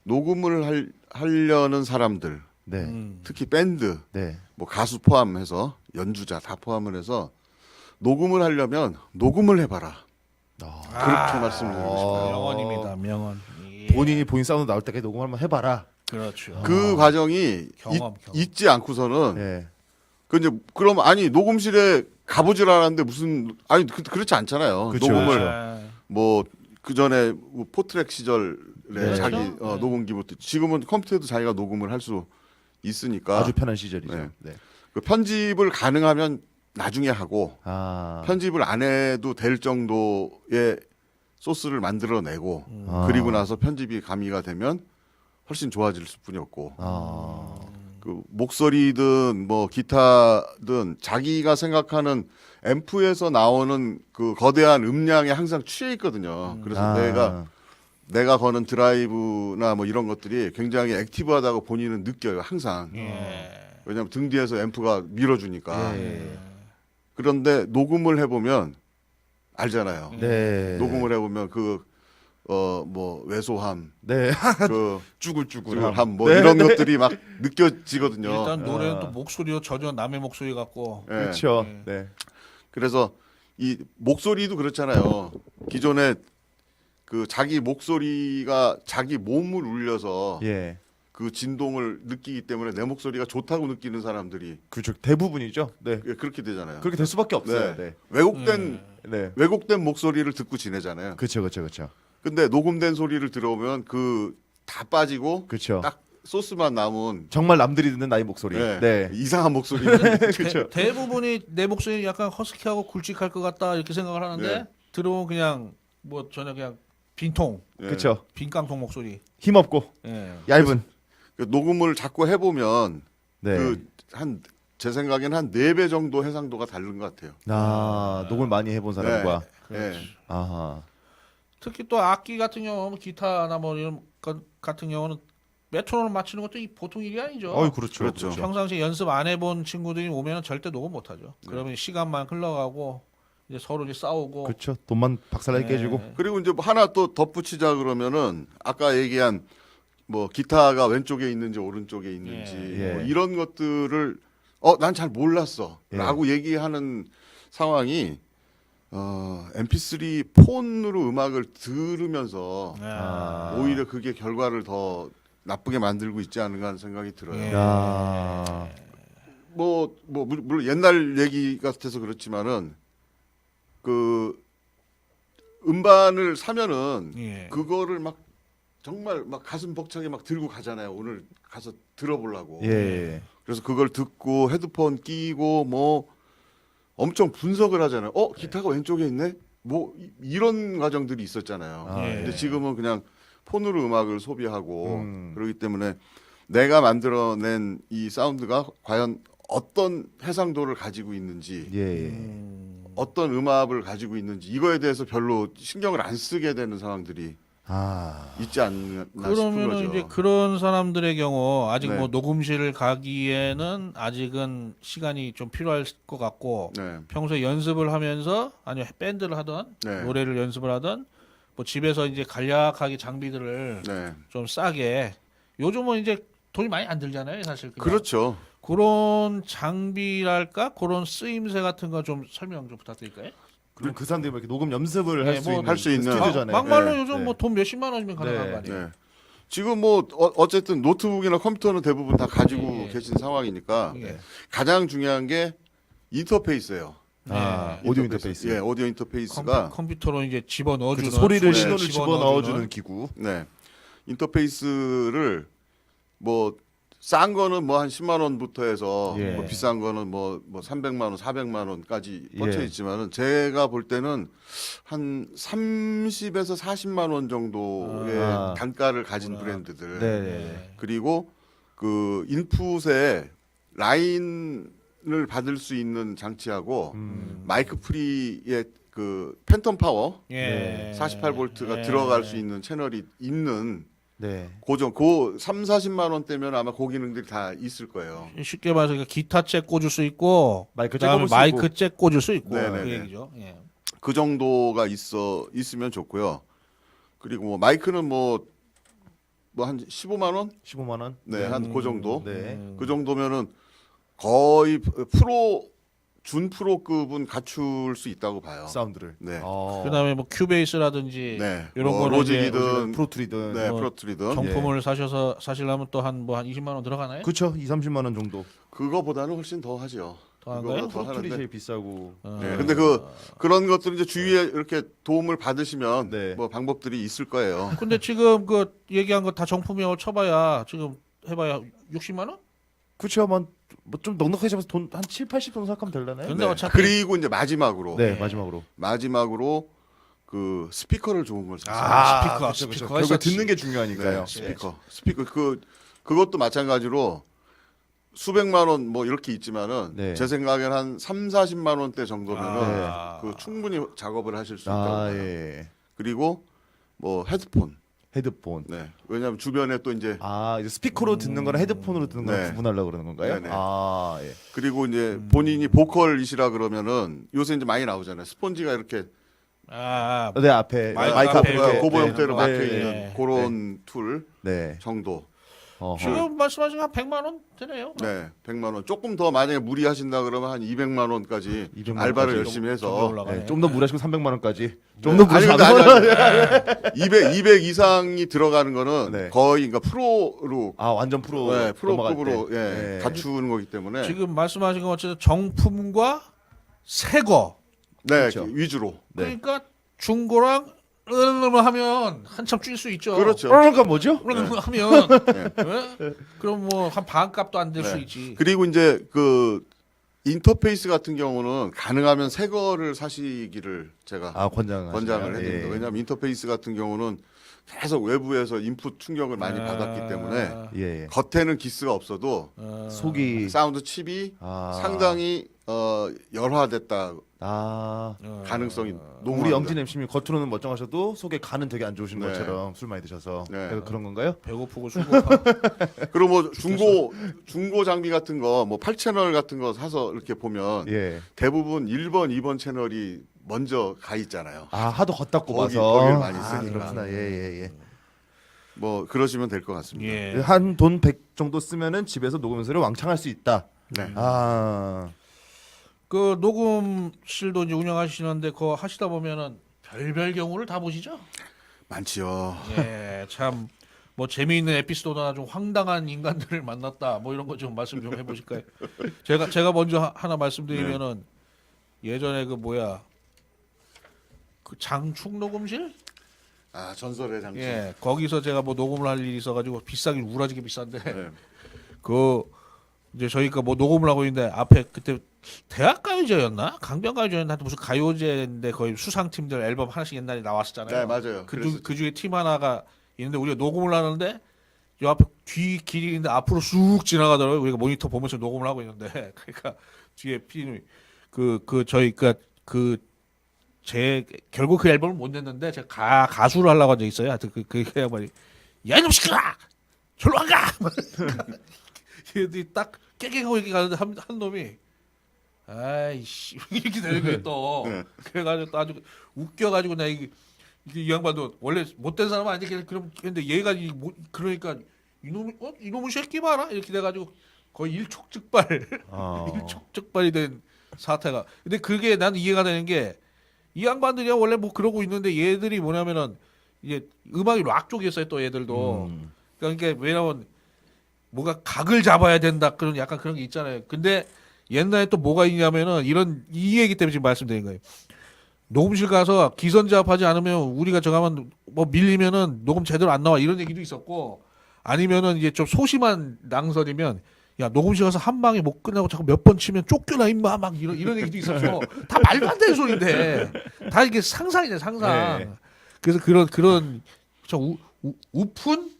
녹음을 하려는 사람들 네. 특히 밴드 네. 뭐 가수 포함해서 연주자 다 포함을 해서 녹음을 하려면 녹음을 해봐라. 그렇게 말씀을 드리고 싶어요. 명언입니다. 명언. 예. 본인이 본인 사운드 나올 때까지 녹음 한번 해봐라. 그렇죠. 그 과정이 경험. 있지 않고서는 예. 그 이제 그럼 아니 녹음실에 가보질 않았는데 무슨 아니 그렇지 않잖아요. 그쵸, 녹음을 그쵸. 뭐 그 전에 포트랙 시절에 네. 자기 그렇죠. 녹음기부터 지금은 컴퓨터에도 자기가 녹음을 할 수 있으니까 아주 편한 시절이죠. 네. 네. 그 편집을 가능하면 나중에 하고 아. 편집을 안 해도 될 정도의 소스를 만들어내고 아. 그리고 나서 편집이 가미가 되면 훨씬 좋아질 수뿐이 없고 아. 그 목소리든 뭐 기타든 자기가 생각하는 앰프에서 나오는 그 거대한 음량에 항상 취해 있거든요. 그래서 내가 거는 드라이브나 뭐 이런 것들이 굉장히 액티브하다고 본인은 느껴요. 항상. 왜냐하면 등 뒤에서 앰프가 밀어주니까. 그런데 녹음을 해보면 알잖아요. 네. 녹음을 해보면 뭐 왜소함, 네. 그 쭈글쭈글함. 뭐 네. 이런 것들이 막 느껴지거든요. 일단 노래는 또 목소리도 전혀 남의 목소리 같고. 예. 그렇죠. 네. 그래서 이 목소리도 그렇잖아요. 기존에 그 자기 목소리가 자기 몸을 울려서 예. 그 진동을 느끼기 때문에 내 목소리가 좋다고 느끼는 사람들이 그렇죠. 대부분이죠. 네. 그렇게 되잖아요. 그렇게 될 수밖에 없어요. 네. 네. 왜곡된 목소리를 듣고 지내잖아요. 그렇죠. 그렇죠. 그렇죠. 근데 녹음된 소리를 들어오면 그 다 빠지고 그렇죠. 딱 소스만 남은 정말 남들이 듣는 나의 목소리. 네. 네. 이상한 목소리. 그렇죠. 대부분이 내 목소리 약간 허스키하고 굵직할 것 같다 이렇게 생각을 하는데 네. 들어오면 그냥 뭐 전혀 그냥 빈통, 예. 그렇죠. 빈깡통 목소리. 힘없고 예. 얇은. 그 녹음을 자꾸 해보면 네. 제 생각에는 한 4배 정도 해상도가 다른 것 같아요. 녹음을 많이 해본 사람과. 예. 아하. 특히 또 악기 같은 경우는 기타나 뭐 이런 것 같은 경우는 메트로놈 맞추는 것도 보통 일이 아니죠. 그렇죠. 그렇죠. 평상시 연습 안 해본 친구들이 오면 절대 녹음 못하죠. 그러면 시간만 흘러가고 이제 서로 이제 싸우고. 그렇죠. 돈만 박살나게 네. 깨지고. 그리고 이제 뭐 하나 또 덧붙이자 그러면은 아까 얘기한 뭐 기타가 왼쪽에 있는지 오른쪽에 있는지 예. 뭐 이런 것들을 난 잘 몰랐어라고 얘기하는 상황이 MP3 폰으로 음악을 들으면서 오히려 그게 결과를 더 나쁘게 만들고 있지 않은가 하는 생각이 들어요. 예. 야. 물론 옛날 얘기 같아서 그렇지만은 그 음반을 사면은 예. 그거를 막 정말 막 가슴 벅차게 막 들고 가잖아요. 오늘 가서 들어보려고. 예. 그래서 그걸 듣고 헤드폰 끼고 뭐 엄청 분석을 하잖아요. 기타가 왼쪽에 있네. 뭐 이런 과정들이 있었잖아요. 아, 예. 근데 지금은 그냥 폰으로 음악을 소비하고 음. 그렇기 때문에 내가 만들어낸 이 사운드가 과연 어떤 해상도를 가지고 있는지 예. 어떤 음압을 가지고 있는지 이거에 대해서 별로 신경을 안 쓰게 되는 상황들이 있지 않나 싶은 그러면은 거죠. 이제 그런 사람들의 경우 아직 네. 뭐 녹음실 가기에는 아직은 시간이 좀 필요할 것 같고 네. 평소에 연습을 하면서 아니면 밴드를 하던 네. 노래를 연습을 하던 뭐 집에서 이제 간략하게 장비들을 네. 좀 싸게 요즘은 이제 돈이 많이 안 들잖아요 사실 그냥. 그렇죠. 그런 장비랄까 그런 쓰임새 같은 거 좀 설명 좀 부탁드릴까요? 그럼 그 사람들이 뭐 이렇게 녹음 연습을 네, 할 수 뭐 있는 할수 있는. 스튜디오잖아요. 막말로 네. 요즘 네. 뭐 돈 몇십만 원이면 가능한 네. 거 아니에요? 네. 지금 뭐 어쨌든 노트북이나 컴퓨터는 대부분 다 가지고 예. 계신 상황이니까 예. 가장 중요한 게 인터페이스예요. 오디오 인터페이스. 예, 오디오 인터페이스가 컴퓨터로 이제 집어 넣어주는 그렇죠. 소리를 네. 신호를 집어 넣어주는 기구. 네. 인터페이스를 뭐 싼 거는 뭐 한 10만 원부터 해서 예. 뭐 비싼 거는 뭐 300만 원, 400만 원까지 뻗쳐 예. 있지만은 제가 볼 때는 한 30에서 40만 원 정도의 단가를 가진 브랜드들. 네. 그리고 그 인풋에 라인을 받을 수 있는 장치하고 마이크 프리의 그 팬텀 파워 예. 48볼트가 예. 들어갈 수 있는 채널이 있는 네. 고정 그 3, 40만 원대면 아마 그 기능들이 다 있을 거예요. 쉽게 말해서 그러니까 기타 잭 꽂을 수 있고 마이크 잭 그다음에 꽂을 수 마이크 있고. 잭 꽂을 수 있고 네네네. 그 얘기죠. 예. 그 정도가 있으면 좋고요. 그리고 뭐 마이크는 뭐 한 15만 원? 15만 원. 네, 한 그 정도. 네. 그 정도면은 거의 준 프로급은 갖출 수 있다고 봐요. 사운드를. 네. 그다음에 뭐 큐베이스라든지 네. 이런 뭐 거는 이제 로직이든 프로툴이든. 네, 뭐 프로툴이든 정품을 사시려면 또 한 20만 원 들어가나요? 그렇죠. 2, 30만 원 정도. 그거보다는 훨씬 더 하죠. 더 한가요? 그거보다 더 프로툴이 하는데. 제일 비싸고. 네, 근데 그런 것들은 이제 주위에 이렇게 도움을 받으시면 네. 뭐 방법들이 있을 거예요. 근데 지금 그 얘기한 거 다 정품이라고 쳐봐야 지금 해봐야 60만 원? 그렇죠. 뭐좀 넉넉하게 잡아서 돈 한 7, 80 정도 생각하면 되려나요? 근데 네. 어차피 그리고 이제 마지막으로 네, 마지막으로. 그 스피커를 좋은 걸 샀어요. 스피커가 그쵸. 스피커가 결국에 있었지. 듣는 게 중요하니까요. 네, 스피커 그것도 마찬가지로 수백만 원 뭐 이렇게 있지만은 네. 제 생각엔 한 3, 40만 원대 정도면은 아. 그 충분히 작업을 하실 수 있다고 아, 봐요. 예. 그리고 뭐 헤드폰. 헤드폰. 네. 왜냐하면 주변에 또 이제 아, 이제 스피커로 듣는 거랑 헤드폰으로 듣는 거랑 네. 구분하려고 그러는 건가요? 네네. 아, 예. 그리고 이제 본인이 보컬이시라 그러면은 요새 이제 많이 나오잖아요. 스폰지가 이렇게 아, 네, 앞에 마이크 마이크 앞에 앞에 이렇게. 고보 네. 형태로 네. 막혀 네. 있는 네. 그런 툴 네. 정도. 어허. 지금 말씀하신 한 100만 원 되네요. 네, 100만 원. 조금 더 만약에 무리하신다 그러면 한 200만 원까지 200만 알바를 원까지 열심히 점점 해서 올라가네. 네, 좀 더 무리하시고 300만 원까지. 좀 네. 더 무리하시고 아니 200 이상이 들어가는 거는 네. 거의 그러니까 프로로 아, 완전 프로 네, 넘어갈 프로급으로 때. 예, 네. 갖추는 거기 때문에 지금 말씀하신 건 어쨌든 정품과 새거. 네, 그렇죠. 위주로. 네. 그러니까 중고랑 하면 한참 줄 수 있죠. 그렇죠. 그러니까 뭐죠? 하면 네. 예? 그럼 뭐 한 반값도 안 될 수 네. 있지. 그리고 이제 그 인터페이스 같은 경우는 가능하면 새 거를 사시기를 제가 아, 권장을 해드립니다. 왜냐하면 인터페이스 같은 경우는 계속 외부에서 인풋 충격을 많이 받았기 때문에 예, 예. 겉에는 기스가 없어도 속이 사운드 칩이 아. 상당히 열화됐다 아. 가능성이 우리 높습니다. 영진 MC님 겉으로는 멀쩡하셔도 속에 간은 되게 안 좋으신 네. 것처럼 술 많이 드셔서 네. 그런 건가요? 배고프고 술고파. 그리고 뭐 중고 장비 같은 거 뭐 8채널 같은 거 사서 이렇게 보면 예. 대부분 1번, 2번 채널이 먼저 가 있잖아요. 아, 하도 걷다 꼽아서 거기를 많이 아, 쓰니까. 그렇구나. 예, 예, 예. 뭐 그러시면 될 것 같습니다. 예. 한 돈 100 정도 쓰면은 집에서 녹음 연습을 왕창 할 수 있다. 네. 아. 그 녹음실도 이제 운영하시는데 그거 하시다 보면은 별별 경우를 다 보시죠? 많지요. 예, 참 뭐 재미있는 에피소드나 좀 황당한 인간들을 만났다. 뭐 이런 거 좀 말씀 좀 해보실까요? 제가 먼저 하나 말씀드리면은 예전에 그 뭐야 그 장충 녹음실? 아 전설의 장치. 예, 거기서 제가 뭐 녹음을 할 일이 있어가지고 비싸긴 우라지게 비싼데 네. 그 이제 저희가 뭐 녹음을 하고 있는데 앞에 그때 대학가요제였나 강변가요제였나 하여튼 무슨 가요제인데 거의 수상팀들 앨범 하나씩 옛날에 나왔었잖아요. 네, 맞아요. 그 중에 팀 하나가 있는데 우리가 녹음을 하는데 요 앞에 뒤 길이 있는데 앞으로 쑥 지나가더라고요. 우리가 모니터 보면서 녹음을 하고 있는데 그러니까 뒤에 피디님이 저희가 제 결국 그 앨범을 못 냈는데 제가 가수를 하려고 한 적이 있어요. 하여튼 그 양반이 야 이놈 시끄라 절로 안 가. 얘들이 딱 깨갱하고 이렇게 가는데 한 놈이 아이씨 이렇게 되는 거예요 또. 네. 그래가지고 또 아주 웃겨가지고 나 이 양반도 원래 못된 사람은 아닌데 그럼 근데 얘가 그러니까 이놈의 새끼 봐라 이렇게 돼가지고 거의 일촉즉발 일촉즉발이 된 사태가. 근데 그게 나는 이해가 되는 게 이 양반들이 원래 뭐 그러고 있는데 얘들이 뭐냐면은 이제 음악이 락 쪽이었어요 또 얘들도. 그러니까 왜냐면 뭔가 각을 잡아야 된다 그런 약간 그런 게 있잖아요. 근데 옛날에 또 뭐가 있냐면은 이 얘기 때문에 지금 말씀드린 거예요. 녹음실 가서 기선제압하지 않으면 우리가 저가면 뭐 밀리면은 녹음 제대로 안 나와 이런 얘기도 있었고 아니면은 이제 좀 소심한 낭설이면 야 녹음실 가서 한 방에 못 끝나고 자꾸 몇 번 치면 쫓겨나 임마 막 이런 얘기도 있었어. 다 말도 안 되는 소리인데 다 이게 상상이네 상상. 네. 그래서 그런 참 우픈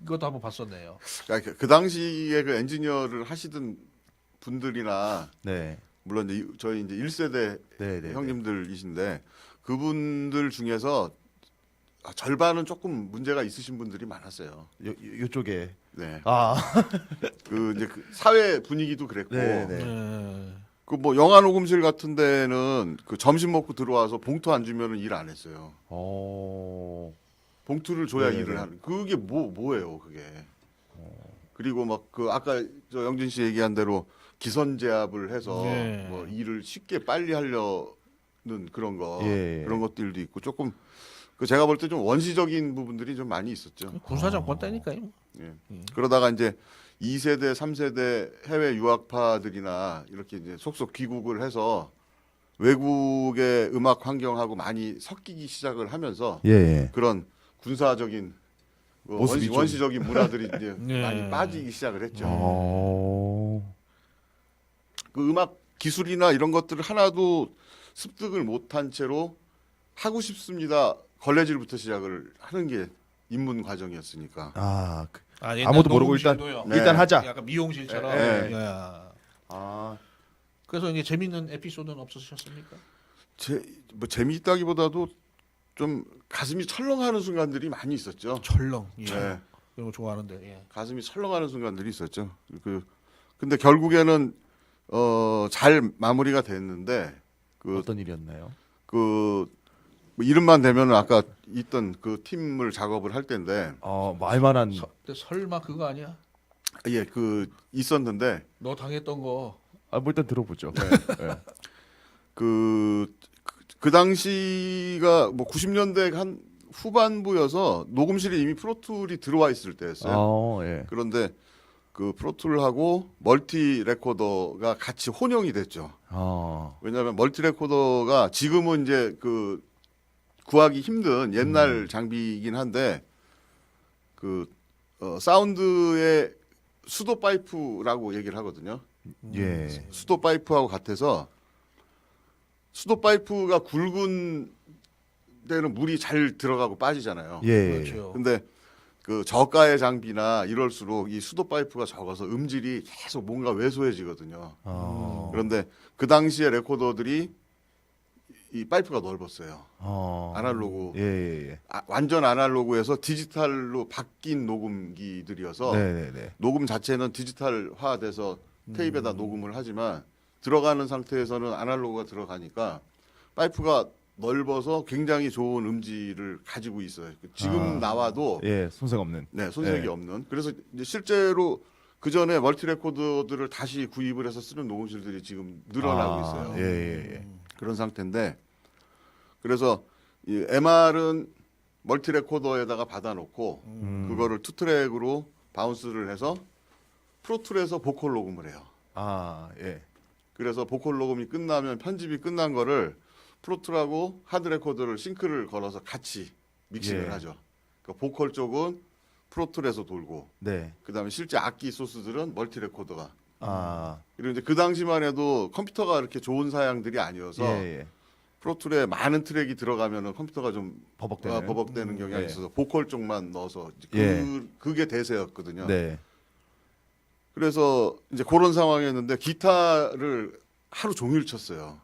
것도 한번 봤었네요. 그러니까 그 당시에 그 엔지니어를 하시던 분들이나 네. 물론 이제 저희 이제 1세대 네, 네. 형님들이신데 그분들 중에서 절반은 조금 문제가 있으신 분들이 많았어요. 요쪽에 네. 아. 그 이제 그 사회 분위기도 그랬고 네, 네. 그 뭐 영화 녹음실 같은 데는 그 점심 먹고 들어와서 봉투 안 주면은 일 안 했어요. 봉투를 줘야 네네. 일을 하는. 그게 뭐예요, 그게. 그리고 막 그 아까 저 영진 씨 얘기한 대로 기선제압을 해서 네. 뭐 일을 쉽게 빨리 하려는 그런 거 예. 그런 것들도 있고 조금 그 제가 볼 때 좀 원시적인 부분들이 좀 많이 있었죠. 군사정권 때니까요. 예. 그러다가 이제 2세대, 3세대 해외 유학파들이나 이렇게 이제 속속 귀국을 해서 외국의 음악 환경하고 많이 섞이기 시작을 하면서 예. 그런 군사적인 뭐 모습이 좀- 원시적인 문화들이 이제 네. 많이 빠지기 시작을 했죠. 그 음악 기술이나 이런 것들을 하나도 습득을 못한 채로 하고 싶습니다. 걸레질부터 시작을 하는 게 입문 과정이었으니까. 아, 아, 옛날 아무도 모르고 일단 녹음실도요. 네. 일단 하자. 약간 미용실처럼. 네. 야. 아, 그래서 이제 재밌는 에피소드는 없으셨습니까? 뭐 재미있다기보다도 좀 가슴이 철렁하는 순간들이 많이 있었죠. 철렁. 예. 네. 이런 거 좋아하는데. 예. 가슴이 철렁하는 순간들이 있었죠. 근데 결국에는 잘 마무리가 됐는데 어떤 일이었나요? 뭐 이름만 대면 아까 있던 그 팀을 작업을 할 때인데 뭐 알만한 근데 설마 그거 아니야? 예, 있었는데 너 당했던 거. 뭐 일단 들어보죠. 네. 그 당시가 뭐 90년대 한 후반부여서 녹음실에 이미 프로툴이 들어와 있을 때였어요. 예. 그런데 그 프로툴하고 멀티 레코더가 같이 혼용이 됐죠. 왜냐하면 멀티 레코더가 지금은 이제 구하기 힘든 옛날 장비이긴 한데 사운드의 수도 파이프라고 얘기를 하거든요. 예. 수도 파이프하고 같아서 수도 파이프가 굵은 데는 물이 잘 들어가고 빠지잖아요. 예. 그렇죠. 근데 그 저가의 장비나 이럴수록 이 수도 파이프가 적어서 음질이 계속 뭔가 왜소해지거든요. 그런데 그 당시에 레코더들이 이 파이프가 넓었어요. 아날로그. 예. 완전 아날로그에서 디지털로 바뀐 녹음기들이어서 네네네. 녹음 자체는 디지털화돼서 테이프에다 녹음을 하지만 들어가는 상태에서는 아날로그가 들어가니까 파이프가 넓어서 굉장히 좋은 음질을 가지고 있어요. 지금 나와도 예, 손색 없는. 네, 손색이 예. 없는. 그래서 이제 실제로 그 전에 멀티 레코더들을 다시 구입을 해서 쓰는 녹음실들이 지금 늘어나고 있어요. 예. 그런 상태인데 그래서 이 MR은 멀티 레코더에다가 받아놓고 그거를 투 트랙으로 바운스를 해서 프로툴에서 보컬 녹음을 해요. 예. 그래서 보컬 녹음이 끝나면 편집이 끝난 거를 프로툴하고 하드 레코더를 싱크를 걸어서 같이 믹싱을 예. 하죠. 그러니까 보컬 쪽은 프로툴에서 돌고 네. 그다음에 실제 악기 소스들은 멀티 레코더가. 그리고 이제 그 당시만 해도 컴퓨터가 그렇게 좋은 사양들이 아니어서 예. 프로툴에 많은 트랙이 들어가면은 컴퓨터가 좀 버벅대는. 버벅대는 경향이 예. 있어서 보컬 쪽만 넣어서 이제 예. 그게 대세였거든요. 네. 그래서 이제 그런 상황이었는데 기타를 하루 종일 쳤어요.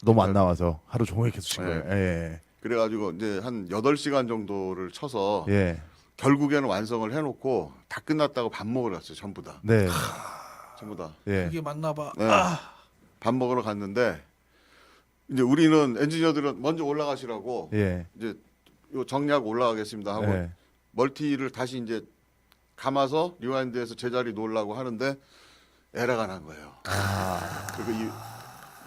너무 안 나와서 하루 종일 계속 친 네. 거예요. 예. 그래가지고 이제 한 8시간 정도를 쳐서 예. 결국에는 완성을 해놓고 다 끝났다고 밥 먹으러 갔어요. 전부 다. 네. 전부 다. 예. 그게 맞나 봐. 네. 밥 먹으러 갔는데 이제 우리는 엔지니어들은 먼저 올라가시라고 예. 이제 요 정리하고 올라가겠습니다 하고 예. 멀티를 다시 이제 감아서 리와인드해서 제자리 놓으려고 하는데 에러가 난 거예요. 그리고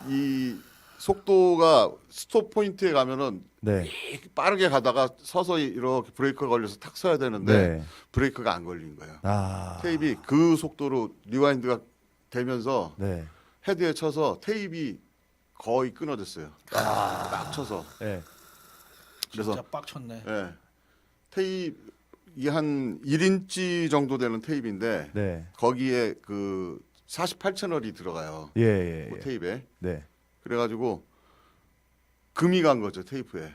이 속도가 스톱 포인트에 가면은 네. 빠르게 가다가 서서히 이렇게 브레이크가 걸려서 탁 서야 되는데 네. 브레이크가 안 걸린 거예요. 테이프. 테이프 그 속도로 리와인드가 되면서 네. 헤드에 쳐서 테이프 거의 끊어졌어요. 딱 쳐서. 예. 그래서 진짜 빡쳤네. 예. 테이프 이게 한 1인치 정도 되는 테이프인데 네. 거기에 그 48채널이 들어가요. 예. 그 테이프에. 네. 그래가지고 금이 간 거죠 테이프에.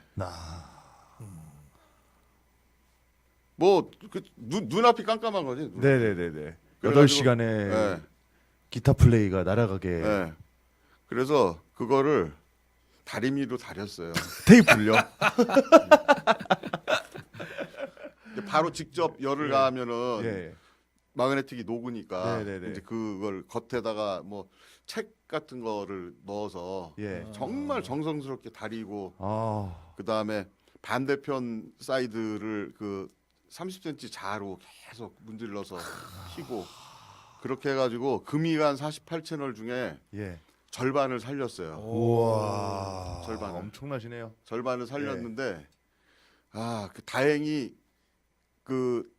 뭐 눈앞이 깜깜한 거지. 네네네네. 그래가지고, 8시간에 예. 기타 플레이가 날아가게 예. 그래서 그거를 다리미로 다렸어요. 테이프를요. 이제 바로 직접 열을 가하면은 예. 마그네틱이 녹으니까 네네네. 이제 그걸 겉에다가 뭐 책 같은 거를 넣어서 예. 정말 정성스럽게 다리고 아. 그 다음에 반대편 사이드를 그 30cm 자로 계속 문질러서 피고 그렇게 해가지고 금이 간 48채널 중에 예. 절반을 살렸어요. 우와. 절반을. 엄청나시네요. 절반을 살렸는데 그 다행히 그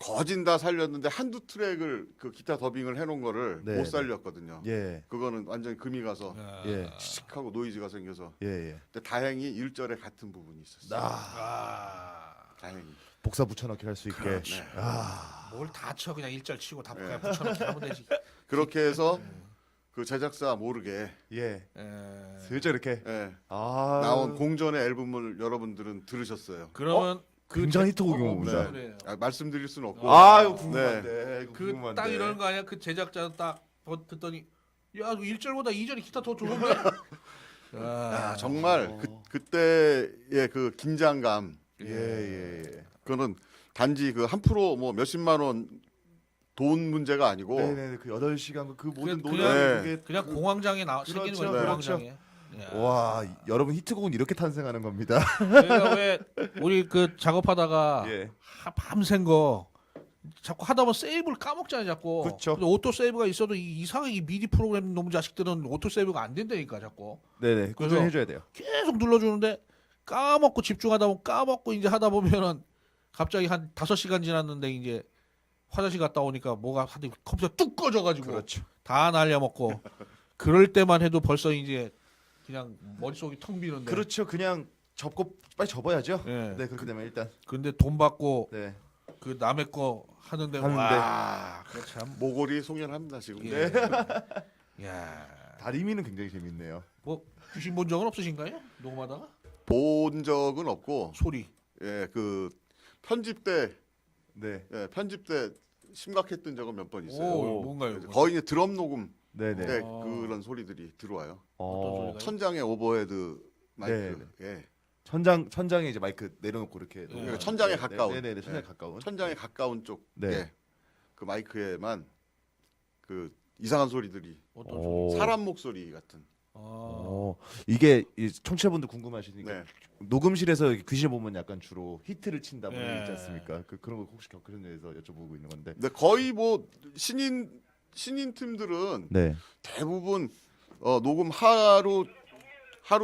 거진 다 살렸는데 한두 트랙을 그 기타 더빙을 해놓은 거를 네, 못 네. 살렸거든요. 예. 그거는 완전히 금이 가서 예. 칙칙하고 노이즈가 생겨서 예. 근데 다행히 1절에 같은 부분이 있었어요. 다행히. 복사 붙여넣기 할 수 있게. 네. 뭘 다 쳐 그냥 일절 치고 다 네. 붙여넣기 하면 되지. 그렇게 해서 그 제작사 모르게 예. 에... 슬쩍 이렇게. 예, 아. 나온 공전의 앨범을 여러분들은 들으셨어요. 그러면 굉장히 히트곡인 겁니다. 그래요. 말씀드릴 수는 없고. 아유 궁금한데. 이거 그 궁금한데. 딱 이러는 거 아니야? 그 제작자는 딱 듣더니 야, 1절보다 2절이 기타 더 좋은데? 야, 정말 그때의 그 긴장감. 예. 그거는 단지 그 한 프로 뭐 몇십만 원 돈 문제가 아니고 네네 그 8시간 그 모든 그냥- 노래 네. 그게 그냥 공황장애 생기는 그렇죠, 거예요. 그렇죠. 공황장애. 야. 와 여러분 히트곡은 이렇게 탄생하는 겁니다. 내가 왜 우리 그 작업하다가 예. 밤샌 거 자꾸 하다 보면 세이브를 까먹잖아요, 자꾸. 그쵸. 근데 오토 세이브가 있어도 이상하게 이 미디 프로그램 놈 자식들은 오토 세이브가 안 된다니까 자꾸. 네네 꾸준히 그래서- 해줘야 돼요. 계속 눌러주는데 까먹고 집중하다 보면 까먹고 이제 하다 보면은 갑자기 한 5시간 지났는데 이제 화장실 갔다 오니까 뭐가 하여튼 컴퓨터 뚝 꺼져가지고 그렇죠. 다 날려먹고 그럴 때만 해도 벌써 이제 그냥 머릿속이 텅 비는데. 그렇죠. 그냥 접고 빨리 접어야죠. 예. 네 그렇게 되면 일단 근데 돈 받고 네. 그 남의 거 하는데 하는데. 와, 그거 참. 모골이 송연합니다 지금. 예. 야, 다리미는 굉장히 재밌네요. 뭐 귀신 본 적은 없으신가요? 녹음하다가 본 적은 없고 소리. 그 편집 때 네. 편집 때 심각했던 적은 몇 번 있어요. 오, 뭔가요? 거의 이제 드럼 녹음 네네. 때 아. 그런 소리들이 들어와요. 어떤 소리가요? 천장에 오버헤드 마이크. 네. 예. 천장에 이제 마이크 내려놓고 이렇게 그러니까 천장에 가까운. 네네네 천장에 네. 가까운. 천장에 가까운 쪽에 네. 그 마이크에만 그 이상한 소리들이 어떤 오. 소리? 사람 목소리 같은. 이게 이 청취자분들 궁금하시니까 네. 녹음실에서 이렇게 귀신 보면 약간 주로 히트를 친다 뭐 예. 있지 않습니까? 그런 거 혹시 겪으셨는지 해서 여쭤보고 있는 건데. 근데 거의 뭐 신인 팀들은 네. 대부분 녹음 하루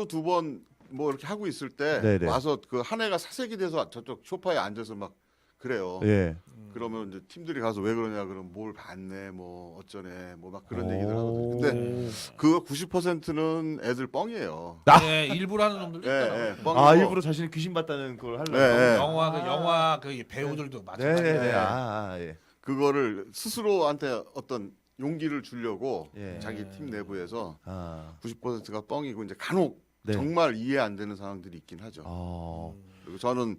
두 번 뭐 이렇게 하고 있을 때 네네. 와서 그 한 해가 사색이 돼서 저쪽 소파에 앉아서 막 그래요. 예. 그러면 이제 팀들이 가서 왜 그러냐 그러면 뭘 봤네 뭐 어쩌네 뭐 막 그런 오. 얘기들 하거든요. 근데 그거 90%는 애들 뻥이에요. 네, 일부러 하는 놈들도 예, 있더라고요. 예, 뻥이고. 아 일부러 자신이 귀신 봤다는 걸 하려고. 네. 영화 그 배우들도 마찬가지예요. 네네네. 네. 예. 그거를 스스로한테 어떤 용기를 주려고 예. 자기 팀 내부에서 아. 90%가 뻥이고 이제 간혹 네. 정말 이해 안 되는 상황들이 있긴 하죠. 그리고 저는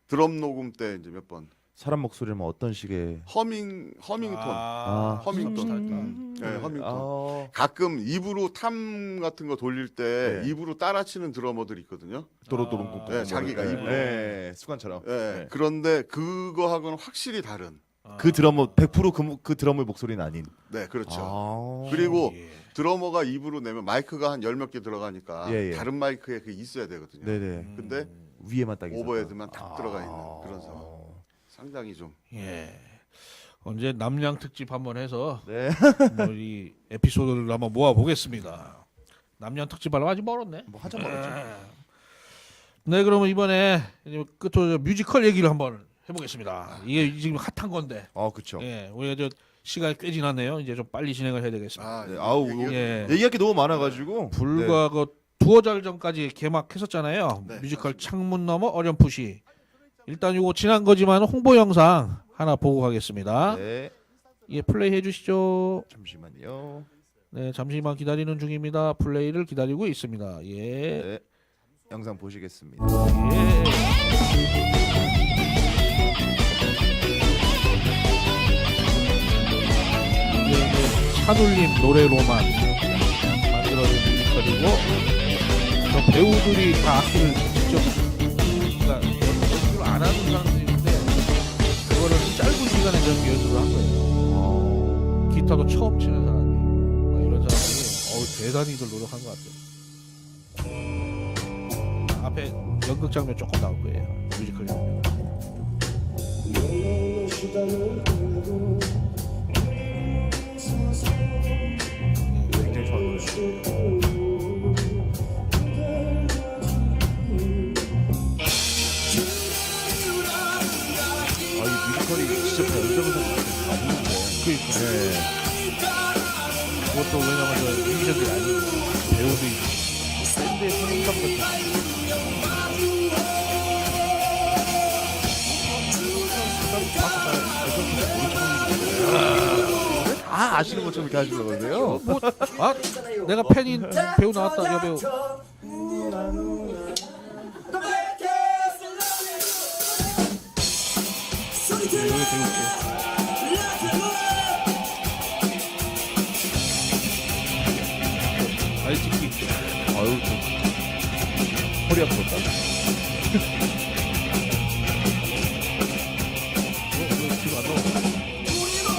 드럼 녹음 때 이제 몇 번 사람 목소리는 어떤 식의 허밍톤, 아, 허밍톤, 비슷하다. 허밍톤. 아. 가끔 입으로 탐 같은 거 돌릴 때 네. 입으로 따라치는 드러머들이 있거든요. 또로또롱 네, 자기가 입으로. 네, 습관처럼. 예. 네. 그런데 그거하고는 확실히 다른. 그 드러머 100% 그 드러머의 목소리는 아닌. 네, 그렇죠. 아. 그리고 예. 드러머가 입으로 내면 마이크가 한 10몇 개 들어가니까 예, 예. 다른 마이크에 그게 있어야 되거든요. 네네. 근데 위에만 딱 있어서. 오버헤드만 딱 아. 들어가 있는 그런 상황. 상당히 좀 예. 언제 남양 특집 한번 해서 네. 뭐 이 에피소드를 한번 모아 보겠습니다. 남양 특집 하려면 아직 멀었네. 뭐 한참 멀었죠. 네, 그러면 이번에 이제 끝으로 뮤지컬 얘기를 한번 해보겠습니다. 이게 지금 핫한 건데, 그렇죠. 예, 우리가 저 시간이 꽤 지났네요. 이제 좀 빨리 진행을 해야 되겠습니다. 네, 아우, 예. 얘기할 게 너무 많아가지고 불과 그 두어 달 전까지 개막했었잖아요. 네, 뮤지컬 맞습니다. 창문 너머 어렴풋이. 일단 이거 지난 거지만 홍보 영상 하나 보고 가겠습니다. 네. 예, 플레이 해주시죠. 잠시만요. 네, 잠시만 기다리는 중입니다. 플레이를 기다리고 있습니다. 예. 네. 영상 보시겠습니다. 예. 이게 이제 찬울림 노래로만 만들어진 뮤지컬이고 저 배우들이 다 악기를 직접 그러니까 연습을 안 하는 사람들인데 그거를 짧은 시간에 저렇게 연습을 한 거예요. 기타도 처음 치는 사람이 막 이런 사람들이 대단히들 노력한 것 같아요. 앞에 연극 장면 조금 나올 거예요. 뮤지컬 장면. 굉장히 좋아하는 노래. 이 뮤지컬이 진짜 연습에서 맞는데. 그러니까. 네. 그것도 왜냐면 저 뮤지션들이 아니고 배우들이 밴드의 선임감 같은. 다 아시는 것처럼 이렇게 하시는 거세요? 뭐, 아, 내가 팬인 배우 나왔다, 여배우. 여기 배울게. 아이티키. 아유 좀 허리 아프다. 지금 안 나와.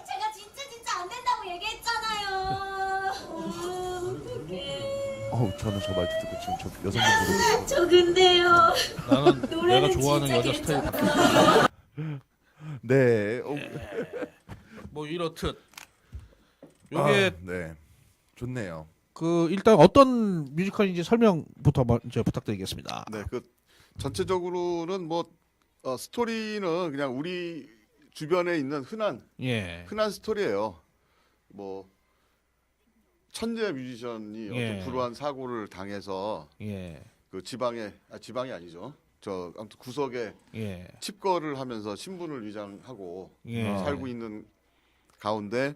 제가 진짜 안 된다고 얘기했잖아요. 어떡해. 저는 저 말투 듣고 지금 저 여성분 저 근데요. 나는 내가 노래는 좋아하는 진짜 여자 스타일 괜찮아요. 바뀌었어. 네. 뭐 이렇듯. 요게 네. 좋네요. 그 일단 어떤 뮤지컬인지 설명부터 먼저 부탁드리겠습니다. 네, 그 전체적으로는 뭐 스토리는 그냥 우리 주변에 있는 흔한 예. 스토리예요. 뭐 천재 뮤지션이 예. 어떤 불우한 사고를 당해서 예. 그 지방이 아니죠. 저 아무튼 구석에 예. 칩거를 하면서 신분을 위장하고 예. 살고 있는 가운데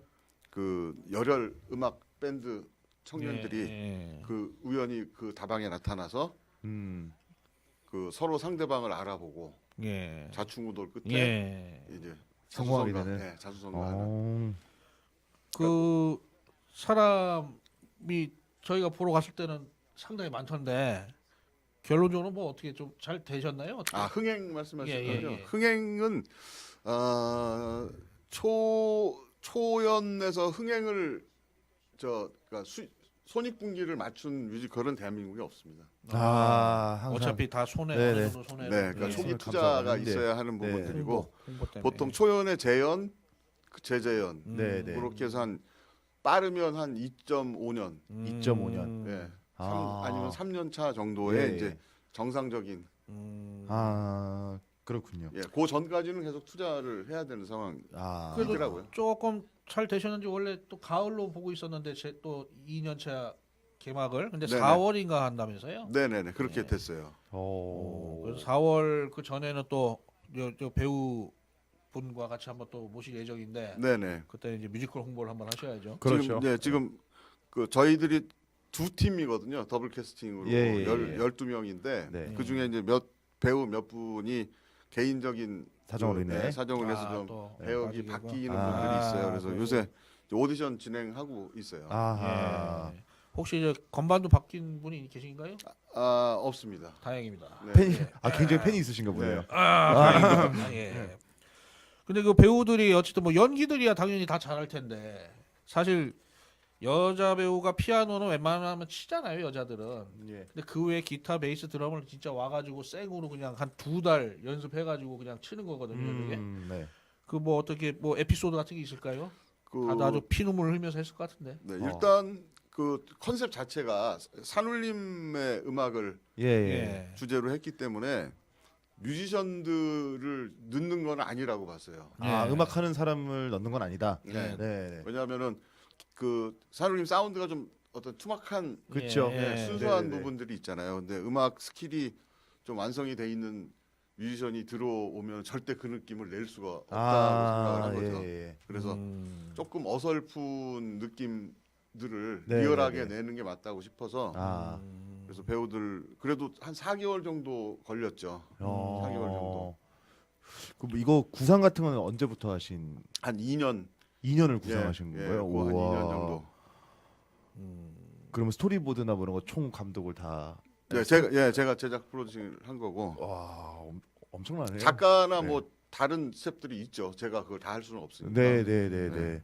그 열혈 음악 밴드 청년들이 예. 그 우연히 그 다방에 나타나서 그 서로 상대방을 알아보고 예. 좌충우돌 끝에 예. 이제 성공하게 자수성가, 되는? 네, 자수성가 하는. 그 사람이 저희가 보러 갔을 때는 상당히 많던데 결론적으로 뭐 어떻게 좀 잘 되셨나요? 어떻게? 아 흥행 말씀하시는 예, 예, 거죠? 예. 흥행은 초연에서 흥행을 그러니까 손익분기를 맞춘 뮤지컬은 대한민국에 없습니다. 항상 어차피 다 손해 네네. 어느 정도 손해. 네, 그러니까 예. 초기 손을 투자가 감수하는데. 있어야 하는 네. 부분들이고 홍보 때문에. 보통 초연의 재연, 재재연 네, 네. 그렇게 해서 한 빠르면 한 2.5년, 2.5년. 예, 아. 아니면 3년 차 정도의 예, 이제 예. 정상적인 그렇군요. 예, 그 전까지는 계속 투자를 해야 되는 상황. 그래도 있더라고요. 조금 잘 되셨는지 원래 또 가을로 보고 있었는데 또 2년차 개막을 근데 네네. 4월인가 한다면서요? 네네네 그렇게 네. 됐어요. 그래서 4월 그 전에는 또 저 배우 분과 같이 한번 또 모실 예정인데 네네. 그때 이제 뮤지컬 홍보를 한번 하셔야죠. 그렇죠. 지금 그 저희들이 두 팀이거든요. 더블 캐스팅으로 예, 예, 예. 12명인데 네. 그 중에 이제 배우 몇 분이 개인적인 사정으로 인해? 사정을 해서 좀 또 배역이 빠지고. 바뀌는 아, 분들이 있어요. 그래서 그래서- 요새 오디션 진행하고 있어요. 아하. 예. 혹시 저 건반도 바뀐 분이 계신가요? 없습니다. 다행입니다. 네. 팬이 굉장히 팬이 있으신가 보네요. 다행입니다. 예. 근데 그 배우들이 어쨌든 뭐 연기들이야 당연히 다 잘할 텐데 사실 여자 배우가 피아노는 웬만하면 치잖아요 여자들은. 예. 근데 그 외에 기타, 베이스, 드럼을 진짜 와가지고 생으로 그냥 한 2달 연습해가지고 그냥 치는 거거든요. 이게 네. 그 뭐 어떻게 뭐 에피소드 같은 게 있을까요? 그 다들 아주 피눈물 흘면서 했을 것 같은데. 네, 일단 그 컨셉 자체가 산울림의 음악을 예. 예. 주제로 했기 때문에 뮤지션들을 넣는 건 아니라고 봤어요. 예. 음악하는 사람을 넣는 건 아니다. 네. 네. 왜냐하면은 그 산울림 사운드가 좀 어떤 투박한 그렇죠. 예. 순수한 네네네. 부분들이 있잖아요. 근데 음악 스킬이 좀 완성이 돼 있는 뮤지션이 들어오면 절대 그 느낌을 낼 수가 없다고 생각을 한 거죠. 예. 그래서 조금 어설픈 느낌들을 네, 리얼하게 네, 네. 내는 게 맞다고 싶어서 그래서 음. 배우들 그래도 한 4개월 정도 걸렸죠. 4개월 정도. 그럼 이거 구상 같은 건 언제부터 하신? 한 2년 2년을 구상하신 예, 거예요? 그거 한 우와. 2년 정도. 그러면 스토리보드나 뭐 이런 거 총 감독을 다. 네, 제가 제작 프로듀싱을 한 거고 와, 엄청나네요. 작가나 네. 뭐 다른 스태프들이 있죠. 제가 그걸 다 할 수는 없으니까. 네.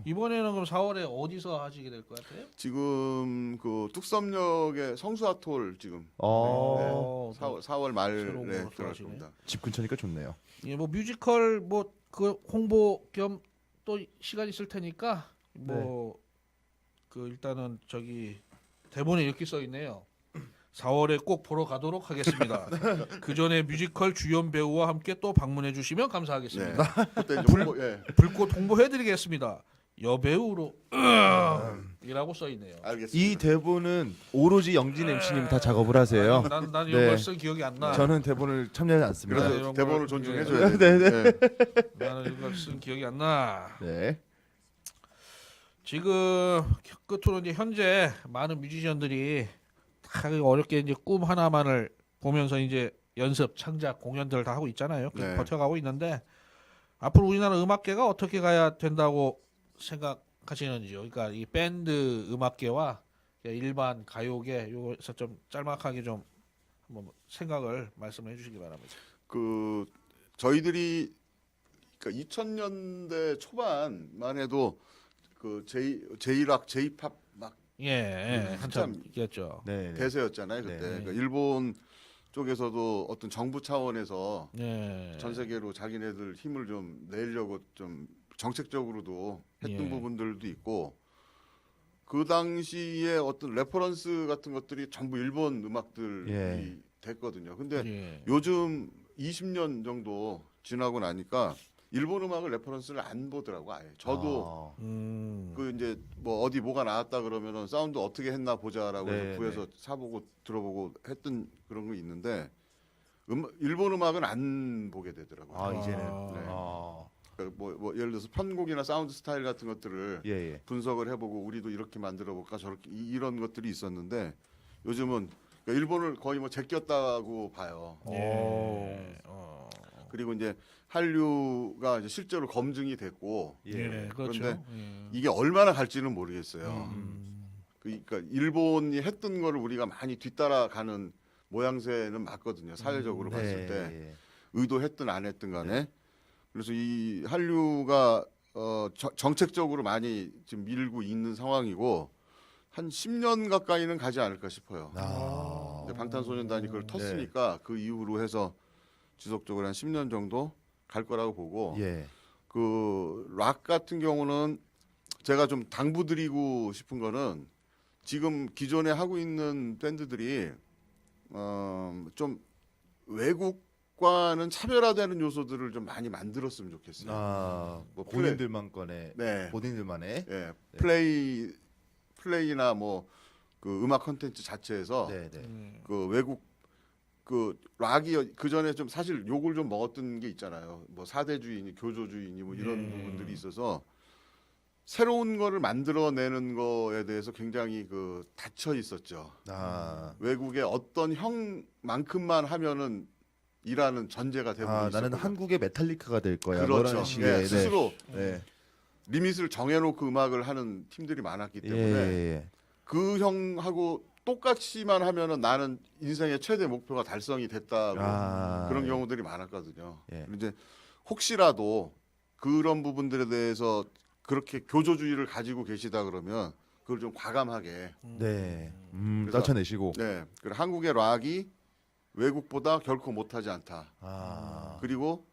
이번에는 그럼 4월에 어디서 하시게 될 것 같아요? 지금 그 뚝섬역의 성수아톨 지금 어, 4월 새로운 말에 곳으로 들어갈 들어가시네. 겁니다. 집 근처니까 좋네요. 예, 뭐 뮤지컬 뭐 그 홍보 겸 또 시간 있을 테니까 뭐 그 일단은 저기 대본에 이렇게 써 있네요. 4월에 꼭 보러 가도록 하겠습니다. 그 전에 뮤지컬 주연 배우와 함께 또 방문해 주시면 감사하겠습니다. 그때 이제 홍보, 불꽃 홍보해드리겠습니다. 여배우로 이라고 써 있네요. 알겠습니다. 이 대본은 오로지 영진 MC님 다 작업을 하세요. 난 이런 네. 걸 쓴 기억이 안 나. 저는 대본을 참여하지 않습니다. 그래서 이런 대본을 걸- 존중해줘야 네, 돼. 네. 나는 이런 걸 쓴 기억이 안 나. 네. 지금 끝으로 이제 현재 많은 뮤지션들이 다 어렵게 이제 꿈 하나만을 보면서 이제 연습, 창작, 공연들 다 하고 있잖아요. 계속 네. 버텨가고 있는데 앞으로 우리나라 음악계가 어떻게 가야 된다고 생각하시는지요? 그러니까 이 밴드 음악계와 일반 가요계 요거에서 좀 짤막하게 좀 한번 생각을 말씀해 주시기 바랍니다. 그 저희들이 그러니까 2000년대 초반만 해도 그 제이락, 제이팝 막 예, 한참 한참 있겠죠. 네. 네. 대세였잖아요 그때. 네. 그러니까 일본 쪽에서도 어떤 정부 차원에서 예. 전 세계로 자기네들 힘을 좀 내려고 좀 정책적으로도 했던 예. 부분들도 있고 그 당시에 어떤 레퍼런스 같은 것들이 전부 일본 음악들이 예. 됐거든요. 근데 예. 요즘 20년 정도 지나고 나니까 일본 음악을 레퍼런스를 안 보더라고 아예. 저도 그 이제 뭐 어디 뭐가 나왔다 그러면은 사운드 어떻게 했나 보자라고 네, 해서 구해서 사보고 들어보고 했던 그런 거 있는데 일본 음악은 안 보게 되더라고요. 아, 이제는. 네. 아. 그러니까 뭐 예를 들어서 편곡이나 사운드 스타일 같은 것들을 예, 예. 분석을 해보고 우리도 이렇게 만들어 볼까 저렇게 이런 것들이 있었는데 요즘은 그러니까 일본을 거의 뭐 제꼈다고 봐요. 예. 그리고 이제 한류가 이제 실제로 검증이 됐고 예. 그렇죠. 그런데 예. 이게 얼마나 갈지는 모르겠어요. 음. 그러니까 일본이 했던 거를 우리가 많이 뒤따라가는 모양새는 맞거든요. 사회적으로 봤을 때 예. 의도했든 안 했든 간에. 그래서 이 한류가 정책적으로 많이 지금 밀고 있는 상황이고 한 10년 가까이는 가지 않을까 싶어요. 아. 근데 방탄소년단이 그걸 텄으니까 그 이후로 해서 지속적으로 한 10년 정도 갈 거라고 보고 예. 그 락 같은 경우는 제가 좀 당부드리고 싶은 거는 지금 기존에 하고 있는 밴드들이 좀 외국과는 차별화되는 요소들을 좀 많이 만들었으면 좋겠어요. 아, 뭐 본인들만의 네, 본인들만의 예, 플레이나 뭐 그 음악 콘텐츠 자체에서 네, 네. 그 외국 그 락이 그 전에 좀 사실 욕을 좀 먹었던 게 있잖아요. 뭐 사대주의니 교조주의니 뭐 이런 부분들이 있어서 새로운 거를 만들어내는 거에 대해서 굉장히 그 닫혀 있었죠. 아. 외국의 어떤 형만큼만 하면은 이라는 전제가 되고 아, 나는 있었거든요. 한국의 메탈리카가 될 거야. 그렇죠. 뭐라는 식의 예, 네. 스스로 네. 리밋을 정해놓고 음악을 하는 팀들이 많았기 예, 때문에 예. 그 형하고 똑같이만 하면은 나는 인생의 최대 목표가 달성이 됐다고 아, 그런 예. 경우들이 많았거든요. 예. 그리고 이제 혹시라도 그런 부분들에 대해서 그렇게 교조주의를 가지고 계시다 그러면 그걸 좀 과감하게 네. 그래서- 떨쳐내시고. 네. 그리고 한국의 락이 외국보다 결코 못하지 않다. 아. 그리고